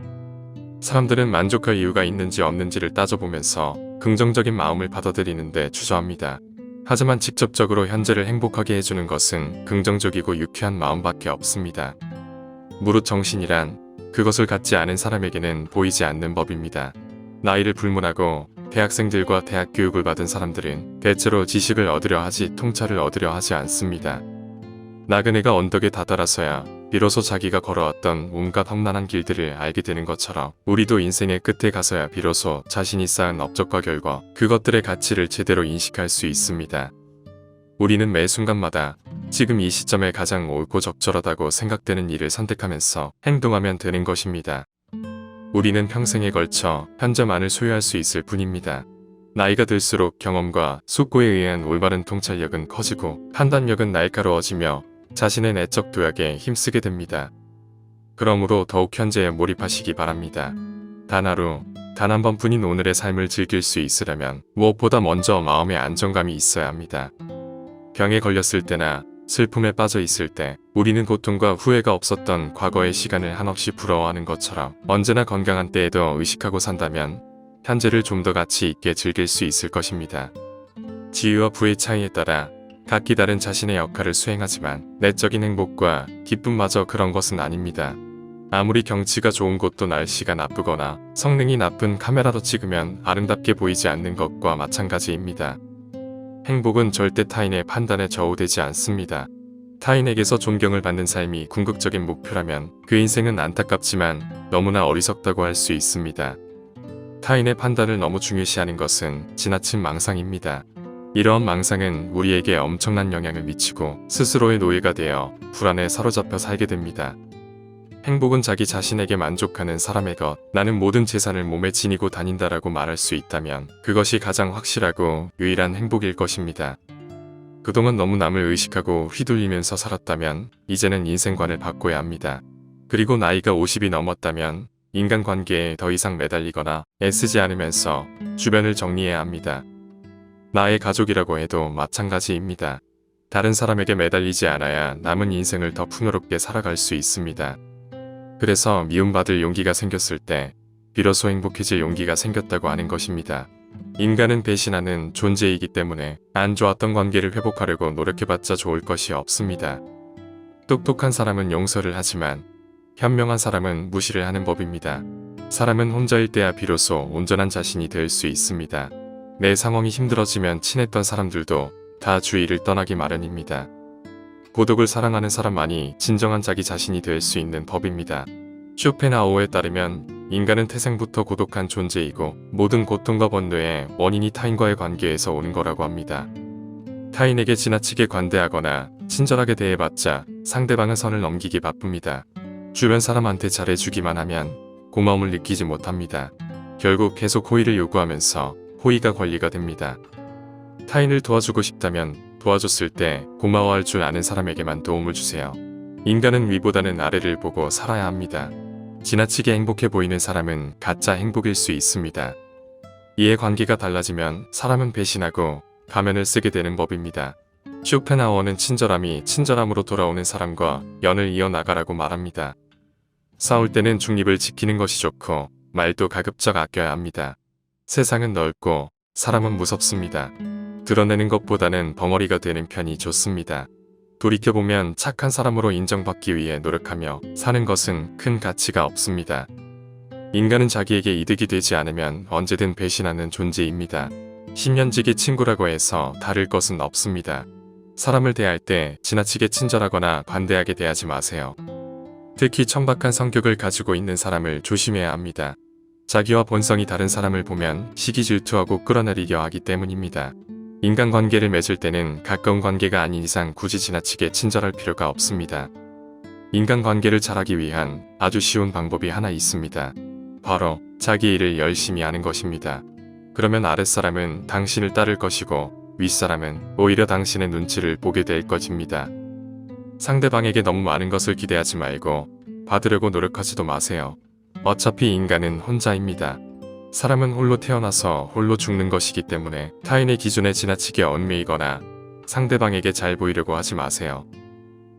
사람들은 만족할 이유가 있는지 없는지를 따져보면서 긍정적인 마음을 받아들이는데 주저합니다. 하지만 직접적으로 현재를 행복하게 해주는 것은 긍정적이고 유쾌한 마음밖에 없습니다. 무릇 정신이란 그것을 갖지 않은 사람에게는 보이지 않는 법입니다. 나이를 불문하고 대학생들과 대학 교육을 받은 사람들은 대체로 지식을 얻으려 하지 통찰을 얻으려 하지 않습니다. 나그네가 언덕에 다다라서야 비로소 자기가 걸어왔던 온갖 험난한 길들을 알게 되는 것처럼 우리도 인생의 끝에 가서야 비로소 자신이 쌓은 업적과 결과 그것들의 가치를 제대로 인식할 수 있습니다. 우리는 매 순간마다 지금 이 시점에 가장 옳고 적절하다고 생각되는 일을 선택하면서 행동하면 되는 것입니다. 우리는 평생에 걸쳐 현재만을 소유할 수 있을 뿐입니다. 나이가 들수록 경험과 숙고에 의한 올바른 통찰력은 커지고 판단력은 날카로워지며 자신의 내적 도약에 힘쓰게 됩니다. 그러므로 더욱 현재에 몰입하시기 바랍니다. 단 하루, 단 한 번뿐인 오늘의 삶을 즐길 수 있으려면 무엇보다 먼저 마음의 안정감이 있어야 합니다. 병에 걸렸을 때나 슬픔에 빠져 있을 때 우리는 고통과 후회가 없었던 과거의 시간을 한없이 부러워하는 것처럼 언제나 건강한 때에도 의식하고 산다면 현재를 좀 더 가치 있게 즐길 수 있을 것입니다. 지위와 부의 차이에 따라 각기 다른 자신의 역할을 수행하지만 내적인 행복과 기쁨마저 그런 것은 아닙니다. 아무리 경치가 좋은 곳도 날씨가 나쁘거나 성능이 나쁜 카메라로 찍으면 아름답게 보이지 않는 것과 마찬가지입니다. 행복은 절대 타인의 판단에 저우되지 않습니다. 타인에게서 존경을 받는 삶이 궁극적인 목표라면 그 인생은 안타깝지만 너무나 어리석다고 할 수 있습니다. 타인의 판단을 너무 중요시하는 것은 지나친 망상입니다. 이러한 망상은 우리에게 엄청난 영향을 미치고 스스로의 노예가 되어 불안에 사로잡혀 살게 됩니다. 행복은 자기 자신에게 만족하는 사람의 것, 나는 모든 재산을 몸에 지니고 다닌다라고 말할 수 있다면 그것이 가장 확실하고 유일한 행복일 것입니다. 그동안 너무 남을 의식하고 휘둘리면서 살았다면 이제는 인생관을 바꿔야 합니다. 그리고 나이가 50이 넘었다면 인간관계에 더 이상 매달리거나 애쓰지 않으면서 주변을 정리해야 합니다. 나의 가족이라고 해도 마찬가지입니다. 다른 사람에게 매달리지 않아야 남은 인생을 더 풍요롭게 살아갈 수 있습니다. 그래서 미움받을 용기가 생겼을 때 비로소 행복해질 용기가 생겼다고 하는 것입니다. 인간은 배신하는 존재이기 때문에 안 좋았던 관계를 회복하려고 노력해봤자 좋을 것이 없습니다. 똑똑한 사람은 용서를 하지만 현명한 사람은 무시를 하는 법입니다. 사람은 혼자일 때야 비로소 온전한 자신이 될 수 있습니다. 내 상황이 힘들어지면 친했던 사람들도 다 주위를 떠나기 마련입니다. 고독을 사랑하는 사람만이 진정한 자기 자신이 될 수 있는 법입니다. 쇼펜하우어에 따르면 인간은 태생부터 고독한 존재이고 모든 고통과 번뇌의 원인이 타인과의 관계에서 오는 거라고 합니다. 타인에게 지나치게 관대하거나 친절하게 대해봤자 상대방은 선을 넘기기 바쁩니다. 주변 사람한테 잘해주기만 하면 고마움을 느끼지 못합니다. 결국 계속 호의를 요구하면서 호의가 권리가 됩니다. 타인을 도와주고 싶다면 도와줬을 때 고마워할 줄 아는 사람에게만 도움을 주세요. 인간은 위보다는 아래를 보고 살아야 합니다. 지나치게 행복해 보이는 사람은 가짜 행복일 수 있습니다. 이해관계가 달라지면 사람은 배신하고 가면을 쓰게 되는 법입니다. 쇼펜하우어는 친절함이 친절함으로 돌아오는 사람과 연을 이어나가라고 말합니다. 싸울 때는 중립을 지키는 것이 좋고 말도 가급적 아껴야 합니다. 세상은 넓고 사람은 무섭습니다. 드러내는 것보다는 벙어리가 되는 편이 좋습니다. 돌이켜보면 착한 사람으로 인정받기 위해 노력하며 사는 것은 큰 가치가 없습니다. 인간은 자기에게 이득이 되지 않으면 언제든 배신하는 존재입니다. 10년지기 친구라고 해서 다를 것은 없습니다. 사람을 대할 때 지나치게 친절하거나 관대하게 대하지 마세요. 특히 천박한 성격을 가지고 있는 사람을 조심해야 합니다. 자기와 본성이 다른 사람을 보면 시기 질투하고 끌어내리려 하기 때문입니다. 인간관계를 맺을 때는 가까운 관계가 아닌 이상 굳이 지나치게 친절할 필요가 없습니다. 인간관계를 잘하기 위한 아주 쉬운 방법이 하나 있습니다. 바로 자기 일을 열심히 하는 것입니다. 그러면 아랫사람은 당신을 따를 것이고 윗사람은 오히려 당신의 눈치를 보게 될 것입니다. 상대방에게 너무 많은 것을 기대하지 말고 받으려고 노력하지도 마세요. 어차피 인간은 혼자입니다. 사람은 홀로 태어나서 홀로 죽는 것이기 때문에 타인의 기준에 지나치게 얽매이거나 상대방에게 잘 보이려고 하지 마세요.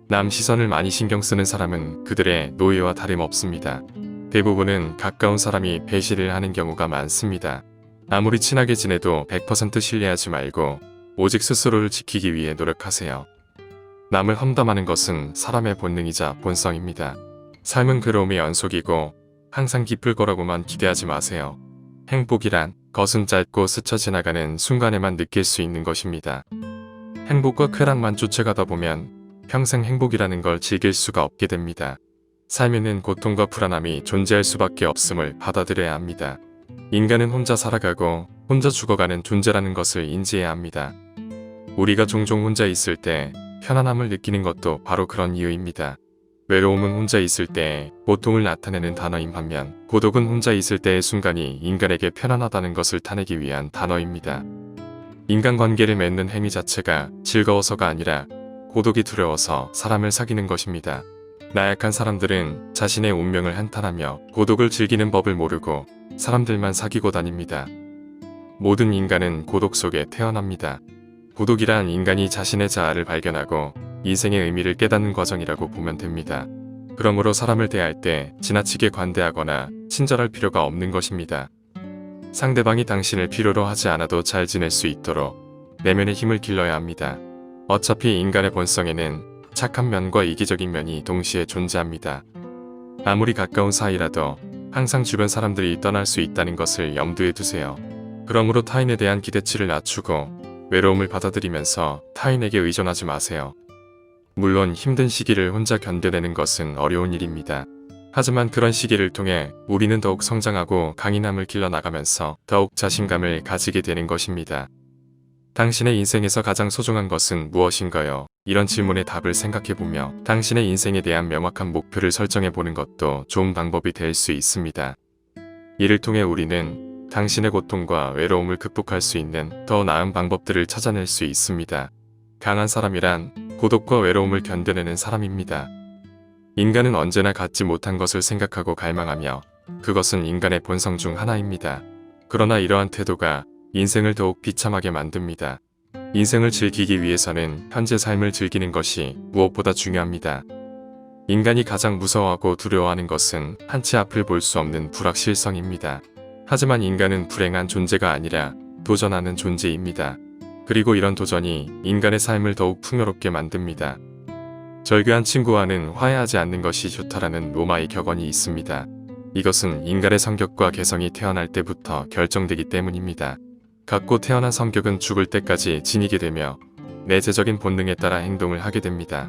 남 시선을 많이 신경 쓰는 사람은 그들의 노예와 다름없습니다. 대부분은 가까운 사람이 배신을 하는 경우가 많습니다. 아무리 친하게 지내도 100% 신뢰하지 말고 오직 스스로를 지키기 위해 노력하세요. 남을 험담하는 것은 사람의 본능이자 본성입니다. 삶은 괴로움의 연속이고 항상 기쁠 거라고만 기대하지 마세요. 행복이란 것은 짧고 스쳐 지나가는 순간에만 느낄 수 있는 것입니다. 행복과 쾌락만 쫓아가다 보면 평생 행복이라는 걸 즐길 수가 없게 됩니다. 삶에는 고통과 불안함이 존재할 수밖에 없음을 받아들여야 합니다. 인간은 혼자 살아가고 혼자 죽어가는 존재라는 것을 인지해야 합니다. 우리가 종종 혼자 있을 때 편안함을 느끼는 것도 바로 그런 이유입니다. 외로움은 혼자 있을 때의 고통을 나타내는 단어인 반면 고독은 혼자 있을 때의 순간이 인간에게 편안하다는 것을 타내기 위한 단어입니다. 인간관계를 맺는 행위 자체가 즐거워서가 아니라 고독이 두려워서 사람을 사귀는 것입니다. 나약한 사람들은 자신의 운명을 한탄하며 고독을 즐기는 법을 모르고 사람들만 사귀고 다닙니다. 모든 인간은 고독 속에 태어납니다. 고독이란 인간이 자신의 자아를 발견하고 인생의 의미를 깨닫는 과정이라고 보면 됩니다. 그러므로 사람을 대할 때 지나치게 관대하거나 친절할 필요가 없는 것입니다. 상대방이 당신을 필요로 하지 않아도 잘 지낼 수 있도록 내면의 힘을 길러야 합니다. 어차피 인간의 본성에는 착한 면과 이기적인 면이 동시에 존재합니다. 아무리 가까운 사이라도 항상 주변 사람들이 떠날 수 있다는 것을 염두에 두세요. 그러므로 타인에 대한 기대치를 낮추고 외로움을 받아들이면서 타인에게 의존하지 마세요. 물론 힘든 시기를 혼자 견뎌내는 것은 어려운 일입니다. 하지만 그런 시기를 통해 우리는 더욱 성장하고 강인함을 길러나가면서 더욱 자신감을 가지게 되는 것입니다. 당신의 인생에서 가장 소중한 것은 무엇인가요? 이런 질문의 답을 생각해보며 당신의 인생에 대한 명확한 목표를 설정해보는 것도 좋은 방법이 될 수 있습니다. 이를 통해 우리는 당신의 고통과 외로움을 극복할 수 있는 더 나은 방법들을 찾아낼 수 있습니다. 강한 사람이란 고독과 외로움을 견뎌내는 사람입니다. 인간은 언제나 갖지 못한 것을 생각하고 갈망하며 그것은 인간의 본성 중 하나입니다. 그러나 이러한 태도가 인생을 더욱 비참하게 만듭니다. 인생을 즐기기 위해서는 현재 삶을 즐기는 것이 무엇보다 중요합니다. 인간이 가장 무서워하고 두려워하는 것은 한치 앞을 볼 수 없는 불확실성입니다. 하지만 인간은 불행한 존재가 아니라 도전하는 존재입니다. 그리고 이런 도전이 인간의 삶을 더욱 풍요롭게 만듭니다. 절교한 친구와는 화해하지 않는 것이 좋다라는 로마의 격언이 있습니다. 이것은 인간의 성격과 개성이 태어날 때부터 결정되기 때문입니다. 갖고 태어난 성격은 죽을 때까지 지니게 되며 내재적인 본능에 따라 행동을 하게 됩니다.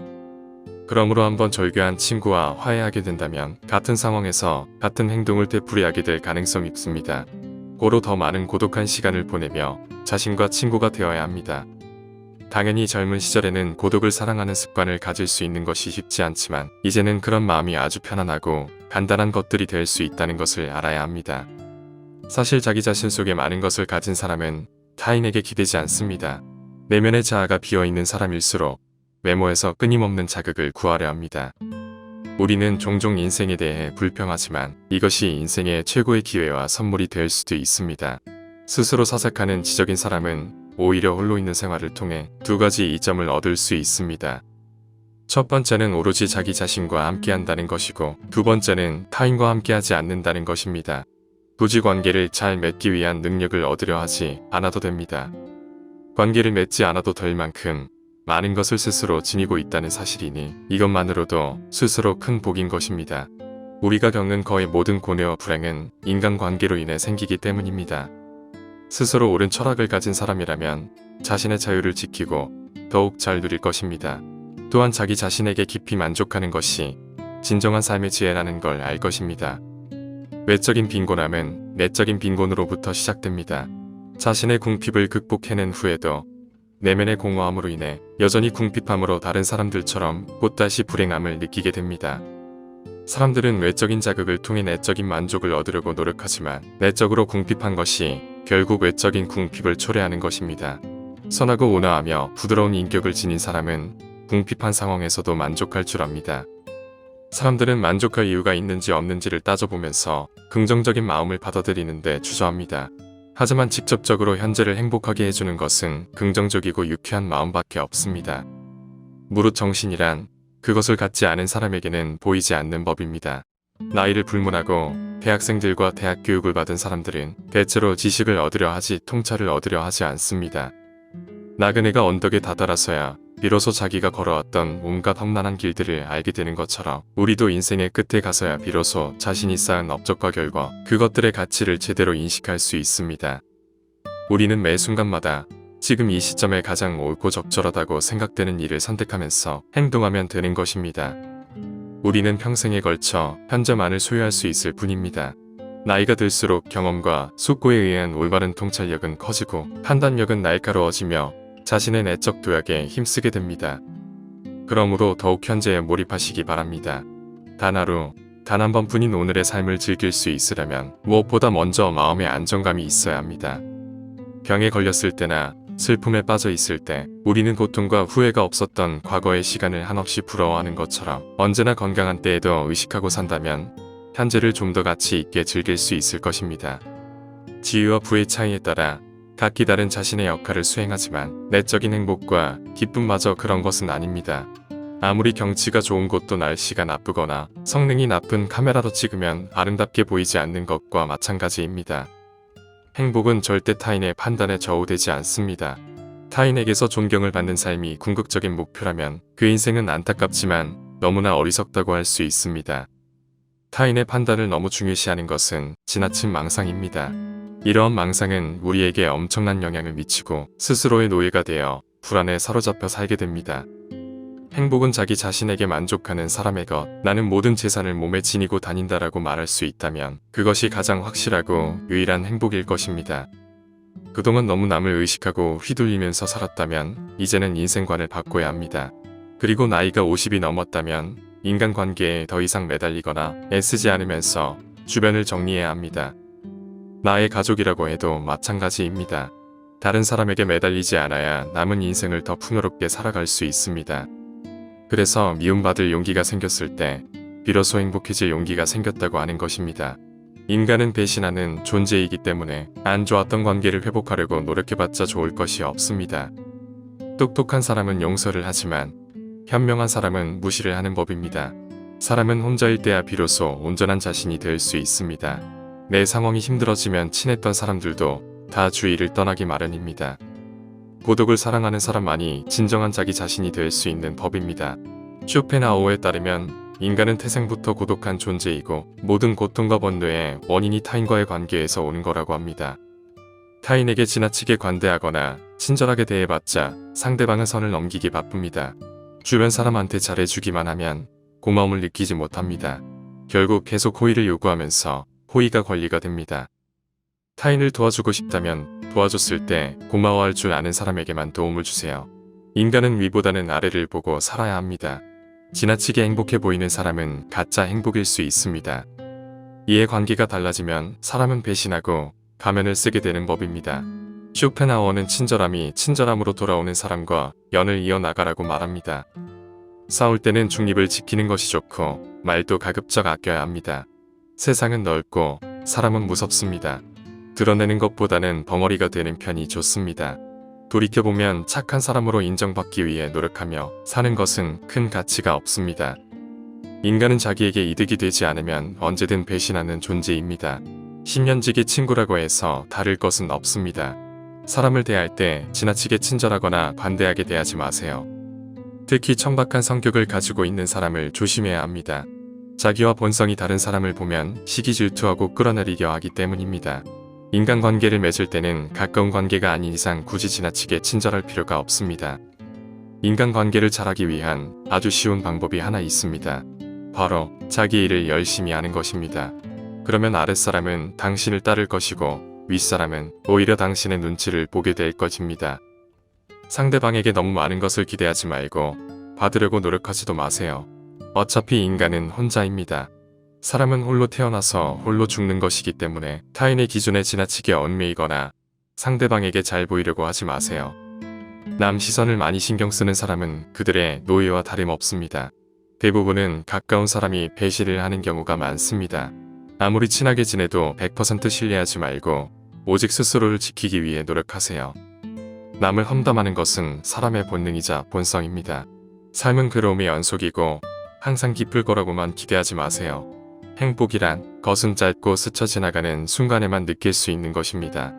그러므로 한번 절교한 친구와 화해하게 된다면 같은 상황에서 같은 행동을 되풀이하게 될 가능성이 있습니다. 고로 더 많은 고독한 시간을 보내며 자신과 친구가 되어야 합니다. 당연히 젊은 시절에는 고독을 사랑하는 습관을 가질 수 있는 것이 쉽지 않지만 이제는 그런 마음이 아주 편안하고 간단한 것들이 될 수 있다는 것을 알아야 합니다. 사실 자기 자신 속에 많은 것을 가진 사람은 타인에게 기대지 않습니다. 내면의 자아가 비어있는 사람일수록 외모에서 끊임없는 자극을 구하려 합니다. 우리는 종종 인생에 대해 불평하지만 이것이 인생의 최고의 기회와 선물이 될 수도 있습니다. 스스로 사색하는 지적인 사람은 오히려 홀로 있는 생활을 통해 두 가지 이점을 얻을 수 있습니다. 첫 번째는 오로지 자기 자신과 함께한다는 것이고 두 번째는 타인과 함께하지 않는다는 것입니다. 굳이 관계를 잘 맺기 위한 능력을 얻으려 하지 않아도 됩니다. 관계를 맺지 않아도 될 만큼 많은 것을 스스로 지니고 있다는 사실이니 이것만으로도 스스로 큰 복인 것입니다. 우리가 겪는 거의 모든 고뇌와 불행은 인간관계로 인해 생기기 때문입니다. 스스로 옳은 철학을 가진 사람이라면 자신의 자유를 지키고 더욱 잘 누릴 것입니다. 또한 자기 자신에게 깊이 만족하는 것이 진정한 삶의 지혜라는 걸 알 것입니다. 외적인 빈곤함은 내적인 빈곤으로부터 시작됩니다. 자신의 궁핍을 극복해낸 후에도 내면의 공허함으로 인해 여전히 궁핍함으로 다른 사람들처럼 곧다시 불행함을 느끼게 됩니다. 사람들은 외적인 자극을 통해 내적인 만족을 얻으려고 노력하지만 내적으로 궁핍한 것이 결국 외적인 궁핍을 초래하는 것입니다. 선하고 온화하며 부드러운 인격을 지닌 사람은 궁핍한 상황에서도 만족할 줄 압니다. 사람들은 만족할 이유가 있는지 없는지를 따져보면서 긍정적인 마음을 받아들이는데 주저합니다. 하지만 직접적으로 현재를 행복하게 해주는 것은 긍정적이고 유쾌한 마음밖에 없습니다. 무릇 정신이란 그것을 갖지 않은 사람에게는 보이지 않는 법입니다. 나이를 불문하고 대학생들과 대학 교육을 받은 사람들은 대체로 지식을 얻으려 하지 통찰을 얻으려 하지 않습니다. 나그네가 언덕에 다다라서야 비로소 자기가 걸어왔던 온갖 험난한 길들을 알게 되는 것처럼 우리도 인생의 끝에 가서야 비로소 자신이 쌓은 업적과 결과 그것들의 가치를 제대로 인식할 수 있습니다. 우리는 매 순간마다 지금 이 시점에 가장 옳고 적절하다고 생각되는 일을 선택하면서 행동하면 되는 것입니다. 우리는 평생에 걸쳐 현재만을 소유할 수 있을 뿐입니다. 나이가 들수록 경험과 숙고에 의한 올바른 통찰력은 커지고 판단력은 날카로워지며 자신의 내적 도약에 힘쓰게 됩니다. 그러므로 더욱 현재에 몰입하시기 바랍니다. 단 하루, 단 한 번뿐인 오늘의 삶을 즐길 수 있으려면 무엇보다 먼저 마음의 안정감이 있어야 합니다. 병에 걸렸을 때나 슬픔에 빠져 있을 때 우리는 고통과 후회가 없었던 과거의 시간을 한없이 부러워하는 것처럼 언제나 건강한 때에도 의식하고 산다면 현재를 좀 더 가치 있게 즐길 수 있을 것입니다. 지위와 부의 차이에 따라 각기 다른 자신의 역할을 수행하지만 내적인 행복과 기쁨마저 그런 것은 아닙니다. 아무리 경치가 좋은 곳도 날씨가 나쁘거나 성능이 나쁜 카메라로 찍으면 아름답게 보이지 않는 것과 마찬가지입니다. 행복은 절대 타인의 판단에 저우되지 않습니다. 타인에게서 존경을 받는 삶이 궁극적인 목표라면 그 인생은 안타깝지만 너무나 어리석다고 할 수 있습니다. 타인의 판단을 너무 중요시하는 것은 지나친 망상입니다. 이러한 망상은 우리에게 엄청난 영향을 미치고 스스로의 노예가 되어 불안에 사로잡혀 살게 됩니다. 행복은 자기 자신에게 만족하는 사람의 것, 나는 모든 재산을 몸에 지니고 다닌다라고 말할 수 있다면 그것이 가장 확실하고 유일한 행복일 것입니다. 그동안 너무 남을 의식하고 휘둘리면서 살았다면 이제는 인생관을 바꿔야 합니다. 그리고 나이가 50이 넘었다면 인간관계에 더 이상 매달리거나 애쓰지 않으면서 주변을 정리해야 합니다. 나의 가족이라고 해도 마찬가지입니다. 다른 사람에게 매달리지 않아야 남은 인생을 더 풍요롭게 살아갈 수 있습니다. 그래서 미움받을 용기가 생겼을 때 비로소 행복해질 용기가 생겼다고 하는 것입니다. 인간은 배신하는 존재이기 때문에 안 좋았던 관계를 회복하려고 노력해봤자 좋을 것이 없습니다. 똑똑한 사람은 용서를 하지만 현명한 사람은 무시를 하는 법입니다. 사람은 혼자일 때야 비로소 온전한 자신이 될 수 있습니다. 내 상황이 힘들어지면 친했던 사람들도 다 주위를 떠나기 마련입니다. 고독을 사랑하는 사람만이 진정한 자기 자신이 될 수 있는 법입니다. 쇼펜하우어에 따르면 인간은 태생부터 고독한 존재이고 모든 고통과 번뇌의 원인이 타인과의 관계에서 오는 거라고 합니다. 타인에게 지나치게 관대하거나 친절하게 대해봤자 상대방은 선을 넘기기 바쁩니다. 주변 사람한테 잘해주기만 하면 고마움을 느끼지 못합니다. 결국 계속 호의를 요구하면서 호의가 권리가 됩니다. 타인을 도와주고 싶다면 도와줬을 때 고마워할 줄 아는 사람에게만 도움을 주세요. 인간은 위보다는 아래를 보고 살아야 합니다. 지나치게 행복해 보이는 사람은 가짜 행복일 수 있습니다. 이해관계가 달라지면 사람은 배신하고 가면을 쓰게 되는 법입니다. 쇼펜하우어는 친절함이 친절함으로 돌아오는 사람과 연을 이어나가라고 말합니다. 싸울 때는 중립을 지키는 것이 좋고 말도 가급적 아껴야 합니다. 세상은 넓고 사람은 무섭습니다. 드러내는 것보다는 벙어리가 되는 편이 좋습니다. 돌이켜보면 착한 사람으로 인정받기 위해 노력하며 사는 것은 큰 가치가 없습니다. 인간은 자기에게 이득이 되지 않으면 언제든 배신하는 존재입니다. 10년지기 친구라고 해서 다를 것은 없습니다. 사람을 대할 때 지나치게 친절하거나 관대하게 대하지 마세요. 특히 천박한 성격을 가지고 있는 사람을 조심해야 합니다. 자기와 본성이 다른 사람을 보면 시기 질투하고 끌어내리려 하기 때문입니다. 인간관계를 맺을 때는 가까운 관계가 아닌 이상 굳이 지나치게 친절할 필요가 없습니다. 인간관계를 잘하기 위한 아주 쉬운 방법이 하나 있습니다. 바로 자기 일을 열심히 하는 것입니다. 그러면 아랫사람은 당신을 따를 것이고 윗사람은 오히려 당신의 눈치를 보게 될 것입니다. 상대방에게 너무 많은 것을 기대하지 말고 받으려고 노력하지도 마세요. 어차피 인간은 혼자입니다. 사람은 홀로 태어나서 홀로 죽는 것이기 때문에 타인의 기준에 지나치게 얽매이거나 상대방에게 잘 보이려고 하지 마세요. 남 시선을 많이 신경 쓰는 사람은 그들의 노예와 다름없습니다. 대부분은 가까운 사람이 배신을 하는 경우가 많습니다. 아무리 친하게 지내도 100% 신뢰하지 말고 오직 스스로를 지키기 위해 노력하세요. 남을 험담하는 것은 사람의 본능이자 본성입니다. 삶은 괴로움의 연속이고 항상 기쁠 거라고만 기대하지 마세요. 행복이란 것은 짧고 스쳐 지나가는 순간에만 느낄 수 있는 것입니다.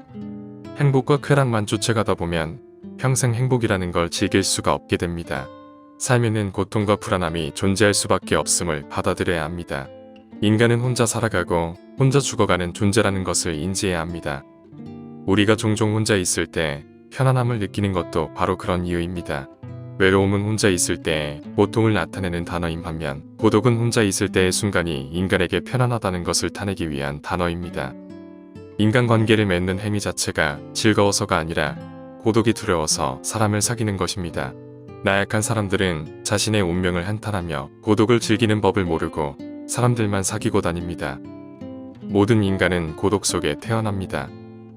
행복과 쾌락만 쫓아가다 보면 평생 행복이라는 걸 즐길 수가 없게 됩니다. 삶에는 고통과 불안함이 존재할 수밖에 없음을 받아들여야 합니다. 인간은 혼자 살아가고 혼자 죽어가는 존재라는 것을 인지해야 합니다. 우리가 종종 혼자 있을 때 편안함을 느끼는 것도 바로 그런 이유입니다. 외로움은 혼자 있을 때 고통을 나타내는 단어인 반면 고독은 혼자 있을 때의 순간이 인간에게 편안하다는 것을 타내기 위한 단어입니다. 인간관계를 맺는 행위 자체가 즐거워서가 아니라 고독이 두려워서 사람을 사귀는 것입니다. 나약한 사람들은 자신의 운명을 한탄하며 고독을 즐기는 법을 모르고 사람들만 사귀고 다닙니다. 모든 인간은 고독 속에 태어납니다.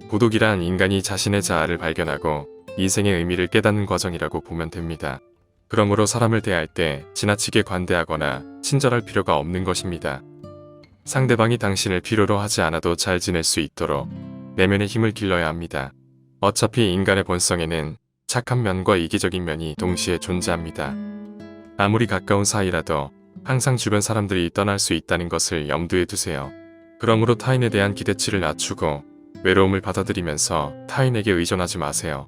고독이란 인간이 자신의 자아를 발견하고 인생의 의미를 깨닫는 과정이라고 보면 됩니다. 그러므로 사람을 대할 때 지나치게 관대하거나 친절할 필요가 없는 것입니다. 상대방이 당신을 필요로 하지 않아도 잘 지낼 수 있도록 내면의 힘을 길러야 합니다. 어차피 인간의 본성에는 착한 면과 이기적인 면이 동시에 존재합니다. 아무리 가까운 사이라도 항상 주변 사람들이 떠날 수 있다는 것을 염두에 두세요. 그러므로 타인에 대한 기대치를 낮추고 외로움을 받아들이면서 타인에게 의존하지 마세요.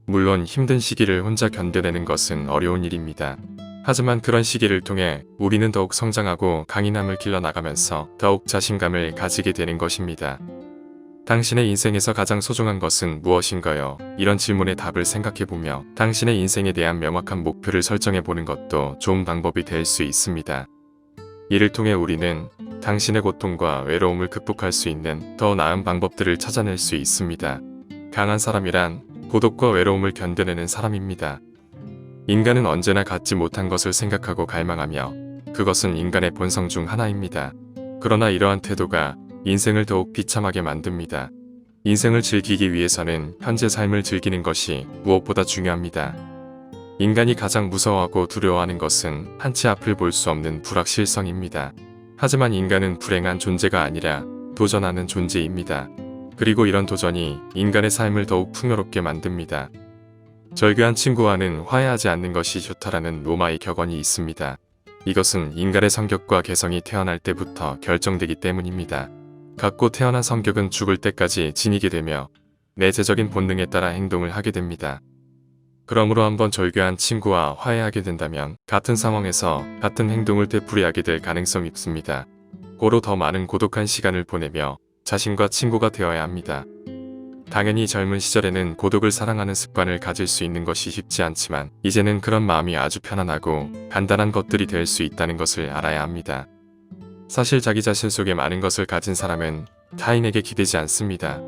물론 힘든 시기를 혼자 견뎌내는 것은 어려운 일입니다. 하지만 그런 시기를 통해 우리는 더욱 성장하고 강인함을 길러나가면서 더욱 자신감을 가지게 되는 것입니다. 당신의 인생에서 가장 소중한 것은 무엇인가요? 이런 질문의 답을 생각해보며 당신의 인생에 대한 명확한 목표를 설정해보는 것도 좋은 방법이 될 수 있습니다. 이를 통해 우리는 당신의 고통과 외로움을 극복할 수 있는 더 나은 방법들을 찾아낼 수 있습니다. 강한 사람이란 고독과 외로움을 견뎌내는 사람입니다. 인간은 언제나 갖지 못한 것을 생각하고 갈망하며 그것은 인간의 본성 중 하나입니다. 그러나 이러한 태도가 인생을 더욱 비참하게 만듭니다. 인생을 즐기기 위해서는 현재 삶을 즐기는 것이 무엇보다 중요합니다. 인간이 가장 무서워하고 두려워하는 것은 한치 앞을 볼 수 없는 불확실성입니다. 하지만 인간은 불행한 존재가 아니라 도전하는 존재입니다. 그리고 이런 도전이 인간의 삶을 더욱 풍요롭게 만듭니다. 절교한 친구와는 화해하지 않는 것이 좋다라는 로마의 격언이 있습니다. 이것은 인간의 성격과 개성이 태어날 때부터 결정되기 때문입니다. 갖고 태어난 성격은 죽을 때까지 지니게 되며 내재적인 본능에 따라 행동을 하게 됩니다. 그러므로 한번 절교한 친구와 화해하게 된다면 같은 상황에서 같은 행동을 되풀이하게 될 가능성이 있습니다. 고로 더 많은 고독한 시간을 보내며 자신과 친구가 되어야 합니다. 당연히 젊은 시절에는 고독을 사랑하는 습관을 가질 수 있는 것이 쉽지 않지만 이제는 그런 마음이 아주 편안하고 간단한 것들이 될 수 있다는 것을 알아야 합니다. 사실 자기 자신 속에 많은 것을 가진 사람은 타인에게 기대지 않습니다.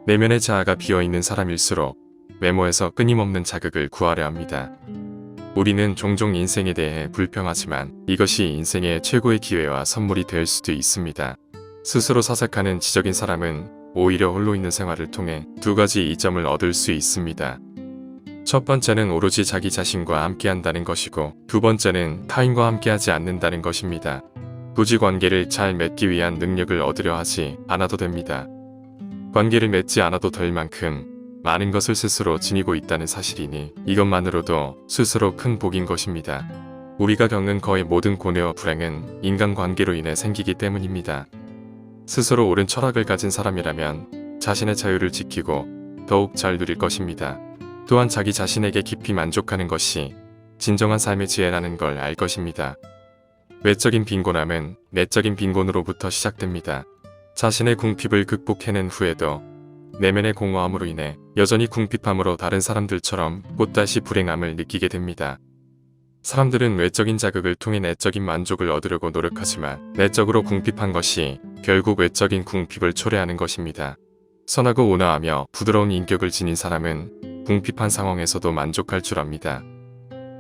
내면의 자아가 비어있는 사람일수록 외모에서 끊임없는 자극을 구하려 합니다. 우리는 종종 인생에 대해 불평하지만 이것이 인생의 최고의 기회와 선물이 될 수도 있습니다. 스스로 사색하는 지적인 사람은 오히려 홀로 있는 생활을 통해 두 가지 이점을 얻을 수 있습니다. 첫 번째는 오로지 자기 자신과 함께한다는 것이고 두 번째는 타인과 함께하지 않는다는 것입니다. 굳이 관계를 잘 맺기 위한 능력을 얻으려 하지 않아도 됩니다. 관계를 맺지 않아도 될 만큼 많은 것을 스스로 지니고 있다는 사실이니 이것만으로도 스스로 큰 복인 것입니다. 우리가 겪는 거의 모든 고뇌와 불행은 인간관계로 인해 생기기 때문입니다. 스스로 옳은 철학을 가진 사람이라면 자신의 자유를 지키고 더욱 잘 누릴 것입니다. 또한 자기 자신에게 깊이 만족하는 것이 진정한 삶의 지혜라는 걸 알 것입니다. 외적인 빈곤함은 내적인 빈곤으로부터 시작됩니다. 자신의 궁핍을 극복해낸 후에도 내면의 공허함으로 인해 여전히 궁핍함으로 다른 사람들처럼 곧다시 불행함을 느끼게 됩니다. 사람들은 외적인 자극을 통해 내적인 만족을 얻으려고 노력하지만 내적으로 궁핍한 것이 결국 외적인 궁핍을 초래하는 것입니다. 선하고 온화하며 부드러운 인격을 지닌 사람은 궁핍한 상황에서도 만족할 줄 압니다.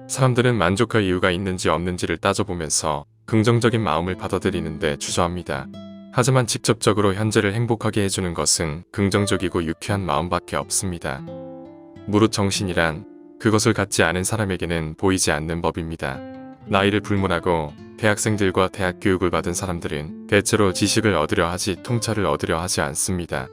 사람들은 만족할 이유가 있는지 없는지를 따져보면서 긍정적인 마음을 받아들이는데 주저합니다. 하지만 직접적으로 현재를 행복하게 해주는 것은 긍정적이고 유쾌한 마음밖에 없습니다. 무릇 정신이란 그것을 갖지 않은 사람에게는 보이지 않는 법입니다. 나이를 불문하고 대학생들과 대학 교육을 받은 사람들은 대체로 지식을 얻으려 하지 통찰을 얻으려 하지 않습니다.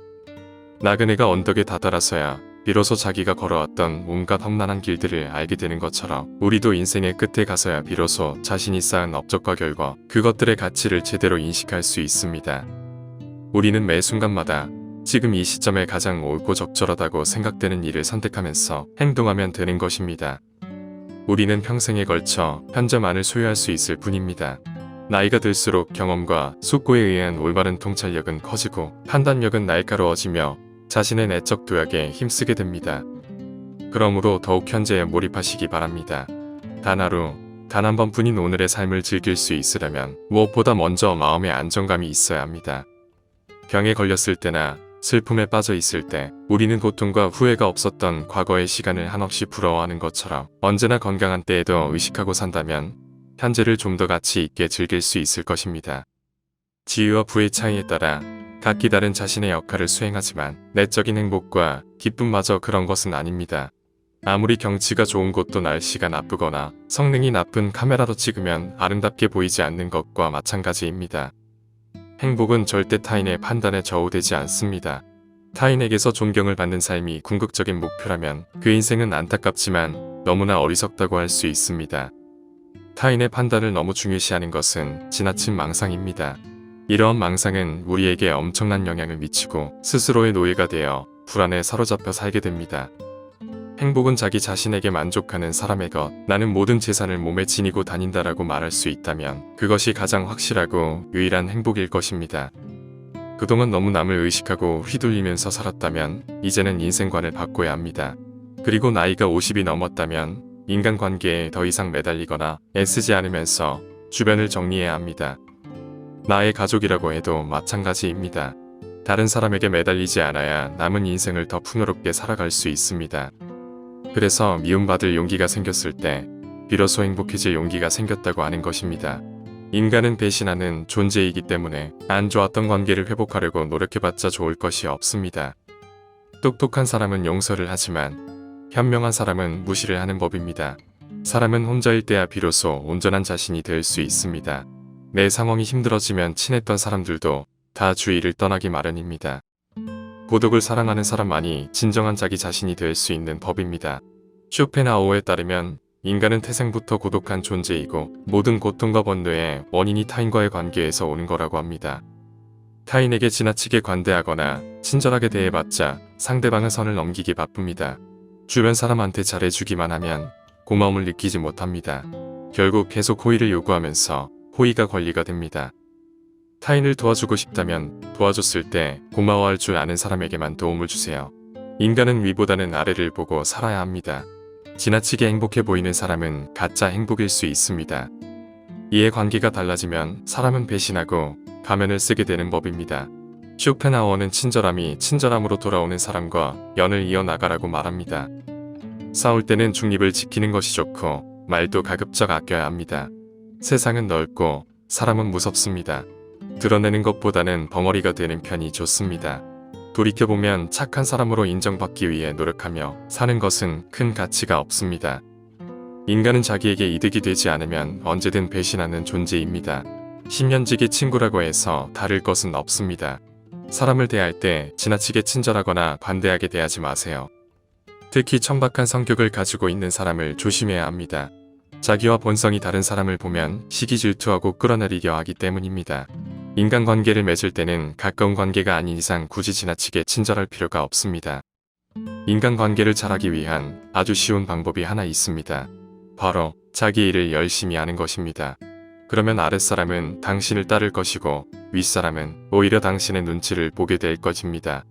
나그네가 언덕에 다다라서야 비로소 자기가 걸어왔던 온갖 험난한 길들을 알게 되는 것처럼 우리도 인생의 끝에 가서야 비로소 자신이 쌓은 업적과 결과 그것들의 가치를 제대로 인식할 수 있습니다. 우리는 매 순간마다 지금 이 시점에 가장 옳고 적절하다고 생각되는 일을 선택하면서 행동하면 되는 것입니다. 우리는 평생에 걸쳐 현재만을 소유할 수 있을 뿐입니다. 나이가 들수록 경험과 숙고에 의한 올바른 통찰력은 커지고 판단력은 날카로워지며 자신의 내적 도약에 힘쓰게 됩니다. 그러므로 더욱 현재에 몰입하시기 바랍니다. 단 하루, 단 한 번뿐인 오늘의 삶을 즐길 수 있으려면 무엇보다 먼저 마음의 안정감이 있어야 합니다. 병에 걸렸을 때나 슬픔에 빠져 있을 때 우리는 고통과 후회가 없었던 과거의 시간을 한없이 부러워하는 것처럼 언제나 건강한 때에도 의식하고 산다면 현재를 좀 더 가치 있게 즐길 수 있을 것입니다. 지위와 부의 차이에 따라 각기 다른 자신의 역할을 수행하지만 내적인 행복과 기쁨마저 그런 것은 아닙니다. 아무리 경치가 좋은 곳도 날씨가 나쁘거나 성능이 나쁜 카메라로 찍으면 아름답게 보이지 않는 것과 마찬가지입니다. 행복은 절대 타인의 판단에 저우되지 않습니다. 타인에게서 존경을 받는 삶이 궁극적인 목표라면 그 인생은 안타깝지만 너무나 어리석다고 할 수 있습니다. 타인의 판단을 너무 중요시하는 것은 지나친 망상입니다. 이러한 망상은 우리에게 엄청난 영향을 미치고 스스로의 노예가 되어 불안에 사로잡혀 살게 됩니다. 행복은 자기 자신에게 만족하는 사람의 것, 나는 모든 재산을 몸에 지니고 다닌다라고 말할 수 있다면 그것이 가장 확실하고 유일한 행복일 것입니다. 그동안 너무 남을 의식하고 휘둘리면서 살았다면 이제는 인생관을 바꿔야 합니다. 그리고 나이가 50이 넘었다면 인간관계에 더 이상 매달리거나 애쓰지 않으면서 주변을 정리해야 합니다. 나의 가족이라고 해도 마찬가지입니다. 다른 사람에게 매달리지 않아야 남은 인생을 더 풍요롭게 살아갈 수 있습니다. 그래서 미움받을 용기가 생겼을 때 비로소 행복해질 용기가 생겼다고 하는 것입니다. 인간은 배신하는 존재이기 때문에 안 좋았던 관계를 회복하려고 노력해봤자 좋을 것이 없습니다. 똑똑한 사람은 용서를 하지만 현명한 사람은 무시를 하는 법입니다. 사람은 혼자일 때야 비로소 온전한 자신이 될 수 있습니다. 내 상황이 힘들어지면 친했던 사람들도 다 주위를 떠나기 마련입니다. 고독을 사랑하는 사람만이 진정한 자기 자신이 될 수 있는 법입니다. 쇼펜하우어에 따르면 인간은 태생부터 고독한 존재이고 모든 고통과 번뇌의 원인이 타인과의 관계에서 오는 거라고 합니다. 타인에게 지나치게 관대하거나 친절하게 대해봤자 상대방은 선을 넘기기 바쁩니다. 주변 사람한테 잘해주기만 하면 고마움을 느끼지 못합니다. 결국 계속 호의를 요구하면서 호의가 권리가 됩니다. 타인을 도와주고 싶다면 도와줬을 때 고마워할 줄 아는 사람에게만 도움을 주세요. 인간은 위보다는 아래를 보고 살아야 합니다. 지나치게 행복해 보이는 사람은 가짜 행복일 수 있습니다. 이해관계가 달라지면 사람은 배신하고 가면을 쓰게 되는 법입니다. 쇼펜하우어는 친절함이 친절함으로 돌아오는 사람과 연을 이어나가라고 말합니다. 싸울 때는 중립을 지키는 것이 좋고 말도 가급적 아껴야 합니다. 세상은 넓고 사람은 무섭습니다. 드러내는 것보다는 벙어리가 되는 편이 좋습니다. 돌이켜보면 착한 사람으로 인정받기 위해 노력하며 사는 것은 큰 가치가 없습니다. 인간은 자기에게 이득이 되지 않으면 언제든 배신하는 존재입니다. 10년지기 친구라고 해서 다를 것은 없습니다. 사람을 대할 때 지나치게 친절하거나 관대하게 대하지 마세요. 특히 천박한 성격을 가지고 있는 사람을 조심해야 합니다. 자기와 본성이 다른 사람을 보면 시기 질투하고 끌어내리려 하기 때문입니다. 인간관계를 맺을 때는 가까운 관계가 아닌 이상 굳이 지나치게 친절할 필요가 없습니다. 인간관계를 잘하기 위한 아주 쉬운 방법이 하나 있습니다. 바로 자기 일을 열심히 하는 것입니다. 그러면 아랫사람은 당신을 따를 것이고 윗사람은 오히려 당신의 눈치를 보게 될 것입니다.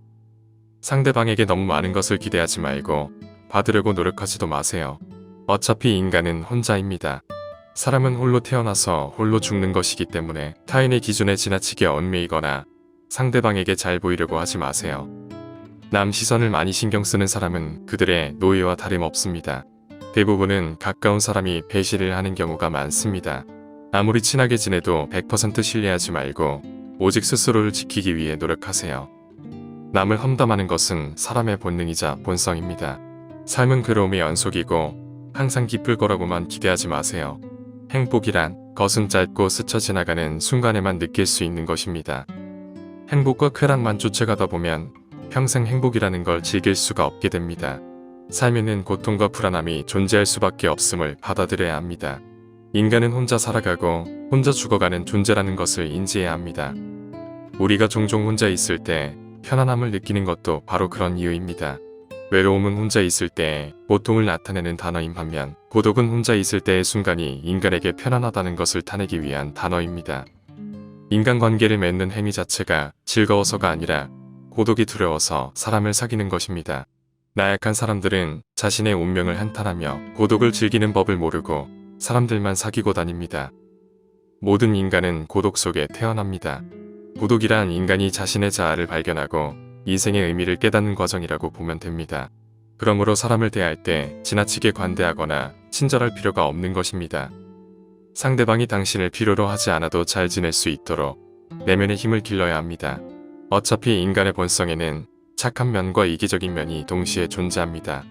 상대방에게 너무 많은 것을 기대하지 말고 받으려고 노력하지도 마세요. 어차피 인간은 혼자입니다. 사람은 홀로 태어나서 홀로 죽는 것이기 때문에 타인의 기준에 지나치게 얽매이거나 상대방에게 잘 보이려고 하지 마세요. 남 시선을 많이 신경 쓰는 사람은 그들의 노예와 다름없습니다. 대부분은 가까운 사람이 배신을 하는 경우가 많습니다. 아무리 친하게 지내도 100% 신뢰하지 말고 오직 스스로를 지키기 위해 노력하세요. 남을 험담하는 것은 사람의 본능이자 본성입니다. 삶은 괴로움의 연속이고 항상 기쁠 거라고만 기대하지 마세요. 행복이란 것은 짧고 스쳐 지나가는 순간에만 느낄 수 있는 것입니다. 행복과 쾌락만 쫓아가다 보면 평생 행복이라는 걸 즐길 수가 없게 됩니다. 삶에는 고통과 불안함이 존재할 수밖에 없음을 받아들여야 합니다. 인간은 혼자 살아가고 혼자 죽어가는 존재라는 것을 인지해야 합니다. 우리가 종종 혼자 있을 때 편안함을 느끼는 것도 바로 그런 이유입니다. 외로움은 혼자 있을 때 고통을 나타내는 단어인 반면 고독은 혼자 있을 때의 순간이 인간에게 편안하다는 것을 타내기 위한 단어입니다. 인간관계를 맺는 행위 자체가 즐거워서가 아니라 고독이 두려워서 사람을 사귀는 것입니다. 나약한 사람들은 자신의 운명을 한탄하며 고독을 즐기는 법을 모르고 사람들만 사귀고 다닙니다. 모든 인간은 고독 속에 태어납니다. 고독이란 인간이 자신의 자아를 발견하고 인생의 의미를 깨닫는 과정이라고 보면 됩니다. 그러므로 사람을 대할 때 지나치게 관대하거나 친절할 필요가 없는 것입니다. 상대방이 당신을 필요로 하지 않아도 잘 지낼 수 있도록 내면의 힘을 길러야 합니다. 어차피 인간의 본성에는 착한 면과 이기적인 면이 동시에 존재합니다.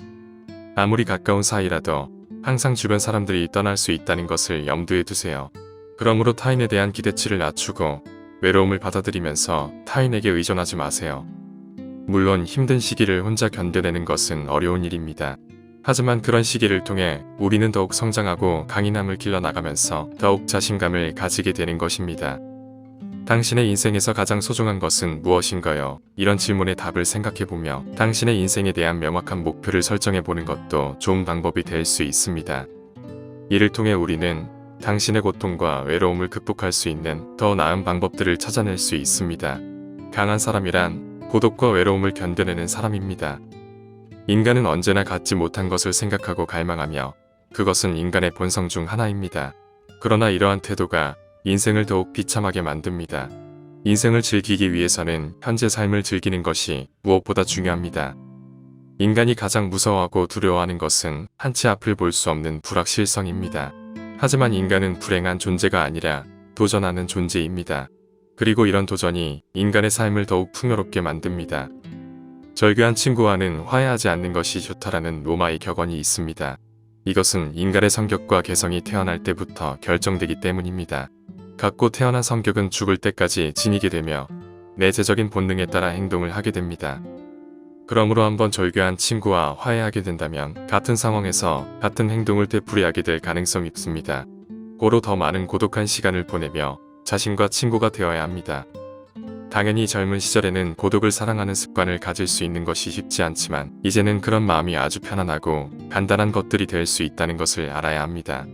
아무리 가까운 사이라도 항상 주변 사람들이 떠날 수 있다는 것을 염두에 두세요. 그러므로 타인에 대한 기대치를 낮추고 외로움을 받아들이면서 타인에게 의존하지 마세요. 물론 힘든 시기를 혼자 견뎌내는 것은 어려운 일입니다. 하지만 그런 시기를 통해 우리는 더욱 성장하고 강인함을 길러나가면서 더욱 자신감을 가지게 되는 것입니다. 당신의 인생에서 가장 소중한 것은 무엇인가요? 이런 질문에 답을 생각해보며 당신의 인생에 대한 명확한 목표를 설정해보는 것도 좋은 방법이 될 수 있습니다. 이를 통해 우리는 당신의 고통과 외로움을 극복할 수 있는 더 나은 방법들을 찾아낼 수 있습니다. 강한 사람이란 고독과 외로움을 견뎌내는 사람입니다. 인간은 언제나 갖지 못한 것을 생각하고 갈망하며 그것은 인간의 본성 중 하나입니다. 그러나 이러한 태도가 인생을 더욱 비참하게 만듭니다. 인생을 즐기기 위해서는 현재 삶을 즐기는 것이 무엇보다 중요합니다. 인간이 가장 무서워하고 두려워하는 것은 한치 앞을 볼 수 없는 불확실성입니다. 하지만 인간은 불행한 존재가 아니라 도전하는 존재입니다. 그리고 이런 도전이 인간의 삶을 더욱 풍요롭게 만듭니다. 절교한 친구와는 화해하지 않는 것이 좋다라는 로마의 격언이 있습니다. 이것은 인간의 성격과 개성이 태어날 때부터 결정되기 때문입니다. 갖고 태어난 성격은 죽을 때까지 지니게 되며 내재적인 본능에 따라 행동을 하게 됩니다. 그러므로 한번 절교한 친구와 화해하게 된다면 같은 상황에서 같은 행동을 되풀이하게 될 가능성이 있습니다. 고로 더 많은 고독한 시간을 보내며 자신과 친구가 되어야 합니다. 당연히 젊은 시절에는 고독을 사랑하는 습관을 가질 수 있는 것이 쉽지 않지만 이제는 그런 마음이 아주 편안하고 간단한 것들이 될 수 있다는 것을 알아야 합니다.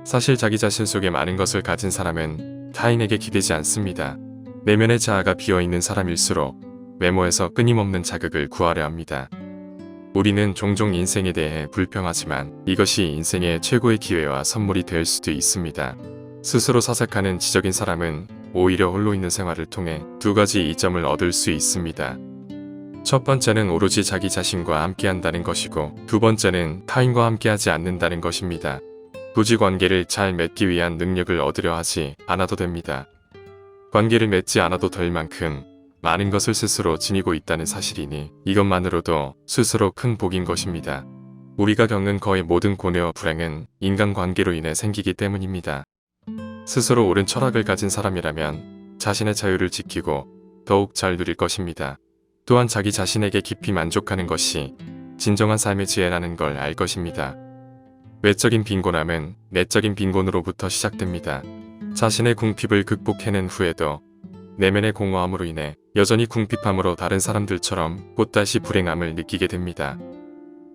사실 자기 자신 속에 많은 것을 가진 사람은 타인에게 기대지 않습니다. 내면의 자아가 비어있는 사람일수록 외모에서 끊임없는 자극을 구하려 합니다. 우리는 종종 인생에 대해 불평하지만 이것이 인생의 최고의 기회와 선물이 될 수도 있습니다. 스스로 사색하는 지적인 사람은 오히려 홀로 있는 생활을 통해 두 가지 이점을 얻을 수 있습니다. 첫 번째는 오로지 자기 자신과 함께한다는 것이고, 두 번째는 타인과 함께하지 않는다는 것입니다. 굳이 관계를 잘 맺기 위한 능력을 얻으려 하지 않아도 됩니다. 관계를 맺지 않아도 될 만큼 많은 것을 스스로 지니고 있다는 사실이니 이것만으로도 스스로 큰 복인 것입니다. 우리가 겪는 거의 모든 고뇌와 불행은 인간관계로 인해 생기기 때문입니다. 스스로 옳은 철학을 가진 사람이라면 자신의 자유를 지키고 더욱 잘 누릴 것입니다. 또한 자기 자신에게 깊이 만족하는 것이 진정한 삶의 지혜라는 걸 알 것입니다. 외적인 빈곤함은 내적인 빈곤으로부터 시작됩니다. 자신의 궁핍을 극복해낸 후에도 내면의 공허함으로 인해 여전히 궁핍함으로 다른 사람들처럼 곧다시 불행함을 느끼게 됩니다.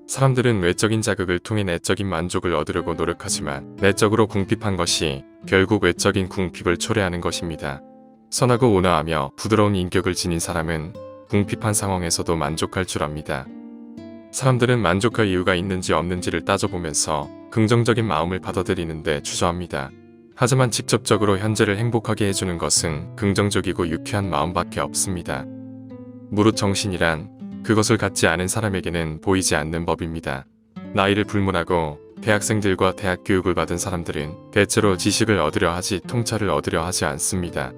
사람들은 외적인 자극을 통해 내적인 만족을 얻으려고 노력하지만 내적으로 궁핍한 것이 결국 외적인 궁핍을 초래하는 것입니다. 선하고 온화하며 부드러운 인격을 지닌 사람은 궁핍한 상황에서도 만족할 줄 압니다. 사람들은 만족할 이유가 있는지 없는지를 따져보면서 긍정적인 마음을 받아들이는데 주저합니다. 하지만 직접적으로 현재를 행복하게 해주는 것은 긍정적이고 유쾌한 마음밖에 없습니다. 무릇 정신이란 그것을 갖지 않은 사람에게는 보이지 않는 법입니다. 나이를 불문하고 대학생들과 대학 교육을 받은 사람들은 대체로 지식을 얻으려 하지 통찰을 얻으려 하지 않습니다.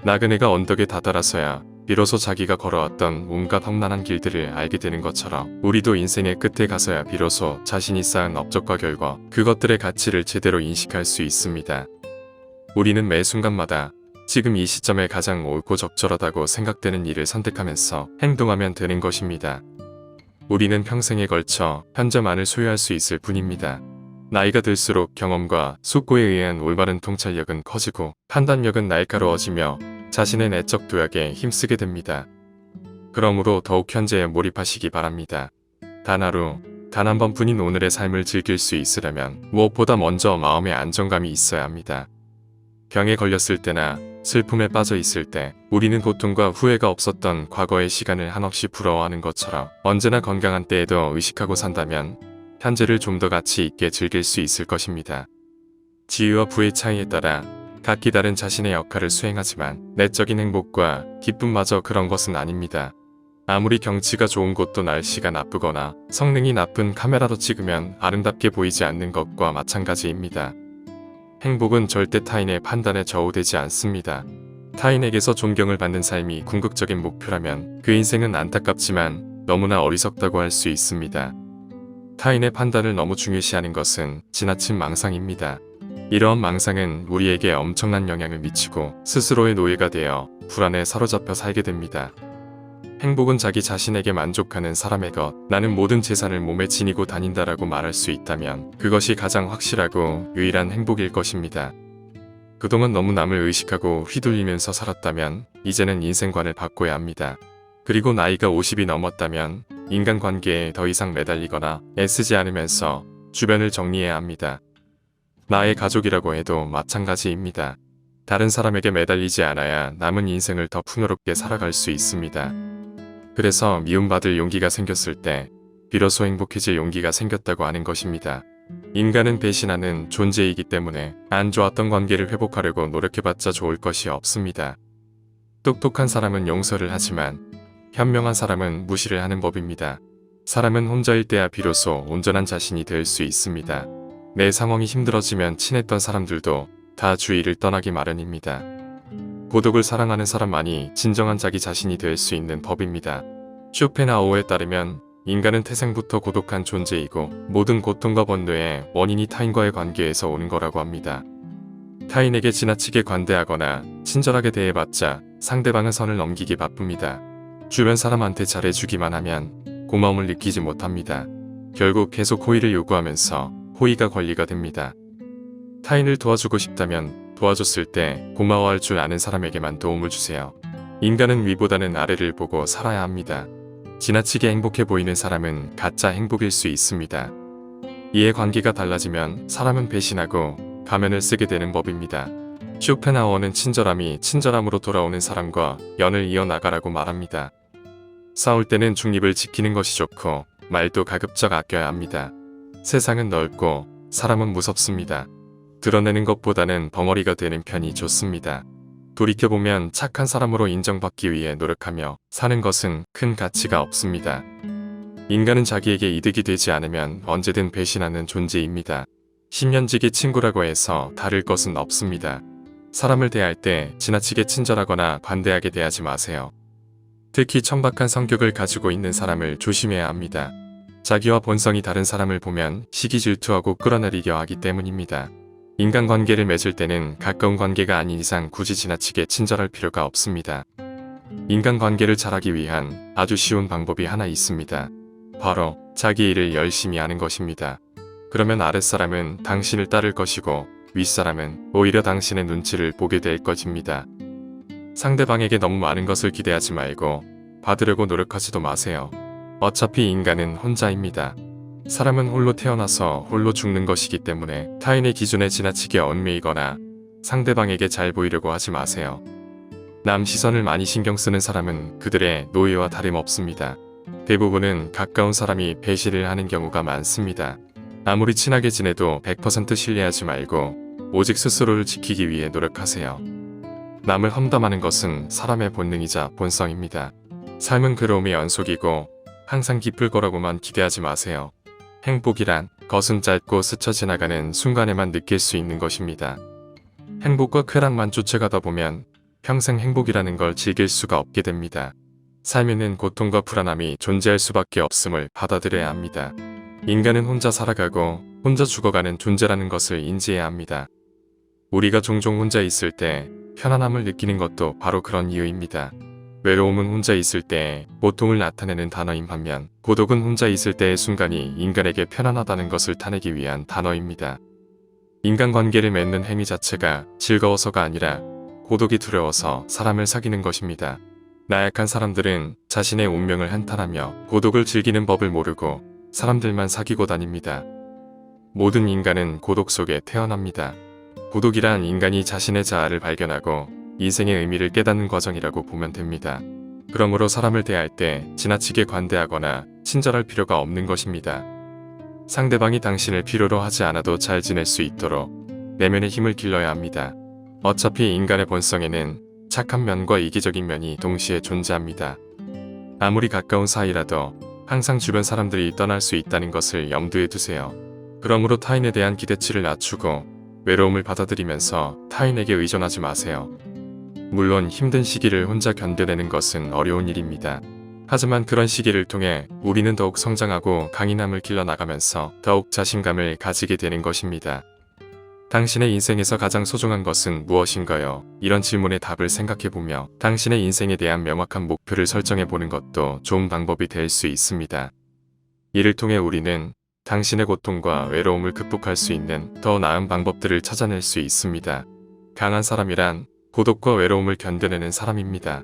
나그네가 언덕에 다다라서야 비로소 자기가 걸어왔던 온갖 험난한 길들을 알게 되는 것처럼 우리도 인생의 끝에 가서야 비로소 자신이 쌓은 업적과 결과 그것들의 가치를 제대로 인식할 수 있습니다. 우리는 매 순간마다 지금 이 시점에 가장 옳고 적절하다고 생각되는 일을 선택하면서 행동하면 되는 것입니다. 우리는 평생에 걸쳐 현재만을 소유할 수 있을 뿐입니다. 나이가 들수록 경험과 숙고에 의한 올바른 통찰력은 커지고 판단력은 날카로워지며 자신의 내적 도약에 힘쓰게 됩니다. 그러므로 더욱 현재에 몰입하시기 바랍니다. 단 하루, 단 한 번뿐인 오늘의 삶을 즐길 수 있으려면 무엇보다 먼저 마음의 안정감이 있어야 합니다. 병에 걸렸을 때나 슬픔에 빠져 있을 때 우리는 고통과 후회가 없었던 과거의 시간을 한없이 부러워하는 것처럼 언제나 건강한 때에도 의식하고 산다면 현재를 좀 더 가치 있게 즐길 수 있을 것입니다. 지위와 부의 차이에 따라 각기 다른 자신의 역할을 수행하지만 내적인 행복과 기쁨마저 그런 것은 아닙니다. 아무리 경치가 좋은 곳도 날씨가 나쁘거나 성능이 나쁜 카메라로 찍으면 아름답게 보이지 않는 것과 마찬가지입니다. 행복은 절대 타인의 판단에 저우되지 않습니다. 타인에게서 존경을 받는 삶이 궁극적인 목표라면 그 인생은 안타깝지만 너무나 어리석다고 할 수 있습니다. 타인의 판단을 너무 중요시하는 것은 지나친 망상입니다. 이러한 망상은 우리에게 엄청난 영향을 미치고 스스로의 노예가 되어 불안에 사로잡혀 살게 됩니다. 행복은 자기 자신에게 만족하는 사람의 것, 나는 모든 재산을 몸에 지니고 다닌다라고 말할 수 있다면 그것이 가장 확실하고 유일한 행복일 것입니다. 그동안 너무 남을 의식하고 휘둘리면서 살았다면 이제는 인생관을 바꿔야 합니다. 그리고 나이가 50이 넘었다면 인간관계에 더 이상 매달리거나 애쓰지 않으면서 주변을 정리해야 합니다. 나의 가족이라고 해도 마찬가지입니다. 다른 사람에게 매달리지 않아야 남은 인생을 더 풍요롭게 살아갈 수 있습니다. 그래서 미움받을 용기가 생겼을 때 비로소 행복해질 용기가 생겼다고 하는 것입니다. 인간은 배신하는 존재이기 때문에 안 좋았던 관계를 회복하려고 노력해봤자 좋을 것이 없습니다. 똑똑한 사람은 용서를 하지만 현명한 사람은 무시를 하는 법입니다. 사람은 혼자일 때야 비로소 온전한 자신이 될 수 있습니다. 내 상황이 힘들어지면 친했던 사람들도 다 주위를 떠나기 마련입니다. 고독을 사랑하는 사람만이 진정한 자기 자신이 될 수 있는 법입니다. 쇼펜하우어에 따르면 인간은 태생부터 고독한 존재이고 모든 고통과 번뇌의 원인이 타인과의 관계에서 오는 거라고 합니다. 타인에게 지나치게 관대하거나 친절하게 대해봤자 상대방은 선을 넘기기 바쁩니다. 주변 사람한테 잘해주기만 하면 고마움을 느끼지 못합니다. 결국 계속 호의를 요구하면서 호의가 권리가 됩니다. 타인을 도와주고 싶다면 도와줬을 때 고마워할 줄 아는 사람에게만 도움을 주세요. 인간은 위보다는 아래를 보고 살아야 합니다. 지나치게 행복해 보이는 사람은 가짜 행복일 수 있습니다. 이해 관계가 달라지면 사람은 배신하고 가면을 쓰게 되는 법입니다. 쇼펜하우어는 친절함이 친절함으로 돌아오는 사람과 연을 이어나가라고 말합니다. 싸울 때는 중립을 지키는 것이 좋고 말도 가급적 아껴야 합니다. 세상은 넓고 사람은 무섭습니다. 드러내는 것보다는 벙어리가 되는 편이 좋습니다. 돌이켜보면 착한 사람으로 인정받기 위해 노력하며 사는 것은 큰 가치가 없습니다. 인간은 자기에게 이득이 되지 않으면 언제든 배신하는 존재입니다. 10년지기 친구라고 해서 다를 것은 없습니다. 사람을 대할 때 지나치게 친절하거나 관대하게 대하지 마세요. 특히 천박한 성격을 가지고 있는 사람을 조심해야 합니다. 자기와 본성이 다른 사람을 보면 시기 질투하고 끌어내리려 하기 때문입니다. 인간관계를 맺을 때는 가까운 관계가 아닌 이상 굳이 지나치게 친절할 필요가 없습니다. 인간관계를 잘하기 위한 아주 쉬운 방법이 하나 있습니다. 바로 자기 일을 열심히 하는 것입니다. 그러면 아랫사람은 당신을 따를 것이고 윗사람은 오히려 당신의 눈치를 보게 될 것입니다. 상대방에게 너무 많은 것을 기대하지 말고 받으려고 노력하지도 마세요. 어차피 인간은 혼자입니다. 사람은 홀로 태어나서 홀로 죽는 것이기 때문에 타인의 기준에 지나치게 얽매이거나 상대방에게 잘 보이려고 하지 마세요. 남 시선을 많이 신경 쓰는 사람은 그들의 노예와 다름없습니다. 대부분은 가까운 사람이 배신을 하는 경우가 많습니다. 아무리 친하게 지내도 100% 신뢰하지 말고 오직 스스로를 지키기 위해 노력하세요. 남을 험담하는 것은 사람의 본능이자 본성입니다. 삶은 괴로움의 연속이고 항상 기쁠 거라고만 기대하지 마세요. 행복이란 것은 짧고 스쳐 지나가는 순간에만 느낄 수 있는 것입니다. 행복과 쾌락만 쫓아가다 보면 평생 행복이라는 걸 즐길 수가 없게 됩니다. 삶에는 고통과 불안함이 존재할 수밖에 없음을 받아들여야 합니다. 인간은 혼자 살아가고 혼자 죽어가는 존재라는 것을 인지해야 합니다. 우리가 종종 혼자 있을 때 편안함을 느끼는 것도 바로 그런 이유입니다. 외로움은 혼자 있을 때 고통을 나타내는 단어인 반면 고독은 혼자 있을 때의 순간이 인간에게 편안하다는 것을 타내기 위한 단어입니다. 인간관계를 맺는 행위 자체가 즐거워서가 아니라 고독이 두려워서 사람을 사귀는 것입니다. 나약한 사람들은 자신의 운명을 한탄하며 고독을 즐기는 법을 모르고 사람들만 사귀고 다닙니다. 모든 인간은 고독 속에 태어납니다. 고독이란 인간이 자신의 자아를 발견하고 인생의 의미를 깨닫는 과정이라고 보면 됩니다. 그러므로 사람을 대할 때 지나치게 관대하거나 친절할 필요가 없는 것입니다. 상대방이 당신을 필요로 하지 않아도 잘 지낼 수 있도록 내면의 힘을 길러야 합니다. 어차피 인간의 본성에는 착한 면과 이기적인 면이 동시에 존재합니다. 아무리 가까운 사이라도 항상 주변 사람들이 떠날 수 있다는 것을 염두에 두세요. 그러므로 타인에 대한 기대치를 낮추고 외로움을 받아들이면서 타인에게 의존하지 마세요. 물론 힘든 시기를 혼자 견뎌내는 것은 어려운 일입니다. 하지만 그런 시기를 통해 우리는 더욱 성장하고 강인함을 길러나가면서 더욱 자신감을 가지게 되는 것입니다. 당신의 인생에서 가장 소중한 것은 무엇인가요? 이런 질문의 답을 생각해보며 당신의 인생에 대한 명확한 목표를 설정해보는 것도 좋은 방법이 될 수 있습니다. 이를 통해 우리는 당신의 고통과 외로움을 극복할 수 있는 더 나은 방법들을 찾아낼 수 있습니다. 강한 사람이란 고독과 외로움을 견뎌내는 사람입니다.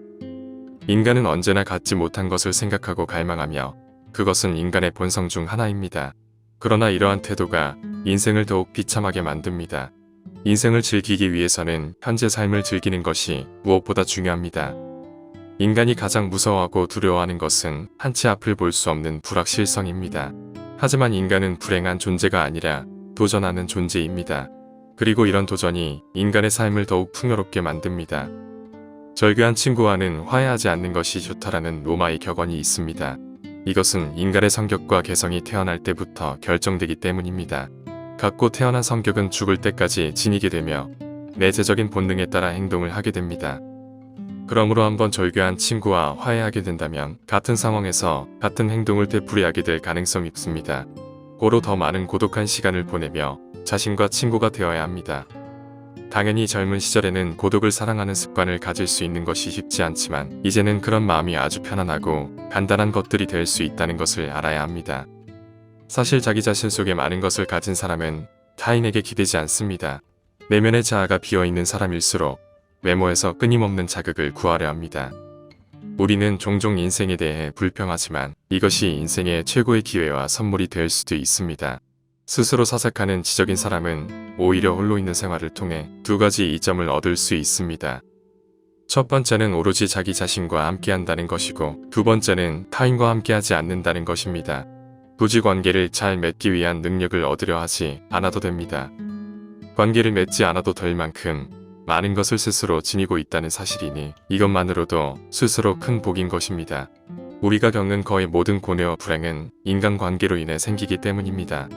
인간은 언제나 갖지 못한 것을 생각하고 갈망하며 그것은 인간의 본성 중 하나입니다. 그러나 이러한 태도가 인생을 더욱 비참하게 만듭니다. 인생을 즐기기 위해서는 현재 삶을 즐기는 것이 무엇보다 중요합니다. 인간이 가장 무서워하고 두려워하는 것은 한치 앞을 볼 수 없는 불확실성입니다. 하지만 인간은 불행한 존재가 아니라 도전하는 존재입니다. 그리고 이런 도전이 인간의 삶을 더욱 풍요롭게 만듭니다. 절교한 친구와는 화해하지 않는 것이 좋다라는 로마의 격언이 있습니다. 이것은 인간의 성격과 개성이 태어날 때부터 결정되기 때문입니다. 갖고 태어난 성격은 죽을 때까지 지니게 되며 내재적인 본능에 따라 행동을 하게 됩니다. 그러므로 한번 절교한 친구와 화해하게 된다면 같은 상황에서 같은 행동을 되풀이하게 될 가능성이 있습니다. 고로 더 많은 고독한 시간을 보내며 자신과 친구가 되어야 합니다. 당연히 젊은 시절에는 고독을 사랑하는 습관을 가질 수 있는 것이 쉽지 않지만 이제는 그런 마음이 아주 편안하고 간단한 것들이 될 수 있다는 것을 알아야 합니다. 사실 자기 자신 속에 많은 것을 가진 사람은 타인에게 기대지 않습니다. 내면의 자아가 비어있는 사람일수록 외모에서 끊임없는 자극을 구하려 합니다. 우리는 종종 인생에 대해 불평하지만 이것이 인생의 최고의 기회와 선물이 될 수도 있습니다. 스스로 사색하는 지적인 사람은 오히려 홀로 있는 생활을 통해 두 가지 이점을 얻을 수 있습니다. 첫 번째는 오로지 자기 자신과 함께한다는 것이고 두 번째는 타인과 함께하지 않는다는 것입니다. 굳이 관계를 잘 맺기 위한 능력을 얻으려 하지 않아도 됩니다. 관계를 맺지 않아도 될 만큼 많은 것을 스스로 지니고 있다는 사실이니 이것만으로도 스스로 큰 복인 것입니다. 우리가 겪는 거의 모든 고뇌와 불행은 인간관계로 인해 생기기 때문입니다.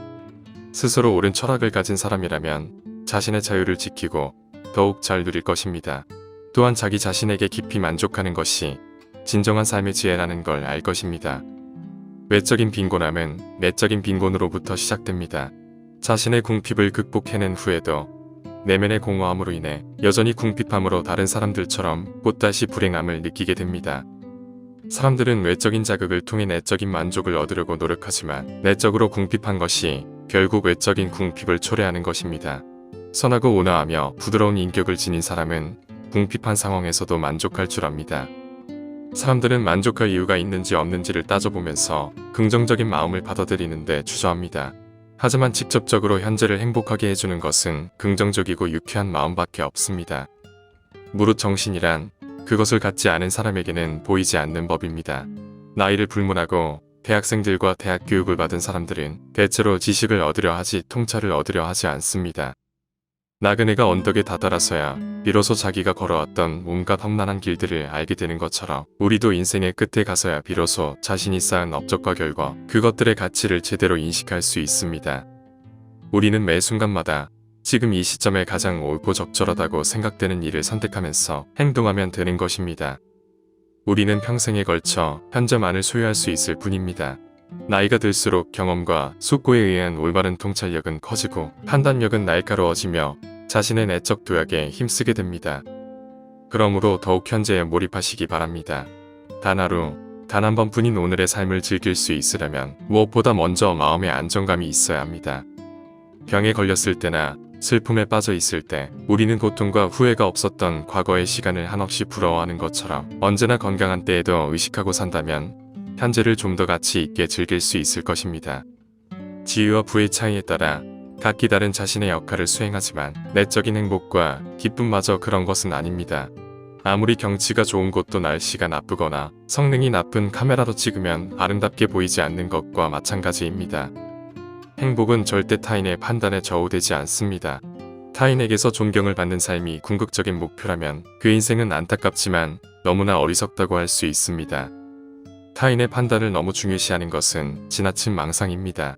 스스로 옳은 철학을 가진 사람이라면 자신의 자유를 지키고 더욱 잘 누릴 것입니다. 또한 자기 자신에게 깊이 만족하는 것이 진정한 삶의 지혜라는 걸 알 것입니다. 외적인 빈곤함은 내적인 빈곤으로부터 시작됩니다. 자신의 궁핍을 극복해낸 후에도 내면의 공허함으로 인해 여전히 궁핍함으로 다른 사람들처럼 또다시 불행함을 느끼게 됩니다. 사람들은 외적인 자극을 통해 내적인 만족을 얻으려고 노력하지만 내적으로 궁핍한 것이 결국 외적인 궁핍을 초래하는 것입니다. 선하고 온화하며 부드러운 인격을 지닌 사람은 궁핍한 상황에서도 만족할 줄 압니다. 사람들은 만족할 이유가 있는지 없는지를 따져보면서 긍정적인 마음을 받아들이는데 주저합니다. 하지만 직접적으로 현재를 행복하게 해주는 것은 긍정적이고 유쾌한 마음밖에 없습니다. 무릇 정신이란 그것을 갖지 않은 사람에게는 보이지 않는 법입니다. 나이를 불문하고 대학생들과 대학 교육을 받은 사람들은 대체로 지식을 얻으려 하지 통찰을 얻으려 하지 않습니다. 나그네가 언덕에 다다라서야 비로소 자기가 걸어왔던 온갖 험난한 길들을 알게 되는 것처럼 우리도 인생의 끝에 가서야 비로소 자신이 쌓은 업적과 결과 그것들의 가치를 제대로 인식할 수 있습니다. 우리는 매 순간마다 지금 이 시점에 가장 옳고 적절하다고 생각되는 일을 선택하면서 행동하면 되는 것입니다. 우리는 평생에 걸쳐 현재만을 소유할 수 있을 뿐입니다. 나이가 들수록 경험과 숙고에 의한 올바른 통찰력은 커지고 판단력은 날카로워지며 자신의 내적 도약에 힘쓰게 됩니다. 그러므로 더욱 현재에 몰입하시기 바랍니다. 단 하루, 단 한 번뿐인 오늘의 삶을 즐길 수 있으려면 무엇보다 먼저 마음의 안정감이 있어야 합니다. 병에 걸렸을 때나 슬픔에 빠져 있을 때 우리는 고통과 후회가 없었던 과거의 시간을 한없이 부러워하는 것처럼 언제나 건강한 때에도 의식하고 산다면 현재를 좀 더 가치 있게 즐길 수 있을 것입니다. 지위와 부의 차이에 따라 각기 다른 자신의 역할을 수행하지만 내적인 행복과 기쁨마저 그런 것은 아닙니다. 아무리 경치가 좋은 곳도 날씨가 나쁘거나 성능이 나쁜 카메라로 찍으면 아름답게 보이지 않는 것과 마찬가지입니다. 행복은 절대 타인의 판단에 좌우되지 않습니다. 타인에게서 존경을 받는 삶이 궁극적인 목표라면 그 인생은 안타깝지만 너무나 어리석다고 할 수 있습니다. 타인의 판단을 너무 중요시하는 것은 지나친 망상입니다.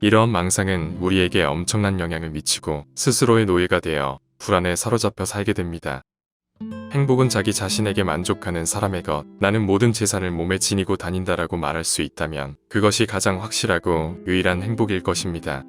이러한 망상은 우리에게 엄청난 영향을 미치고 스스로의 노예가 되어 불안에 사로잡혀 살게 됩니다. 행복은 자기 자신에게 만족하는 사람의 것. 나는 모든 재산을 몸에 지니고 다닌다라고 말할 수 있다면 그것이 가장 확실하고 유일한 행복일 것입니다.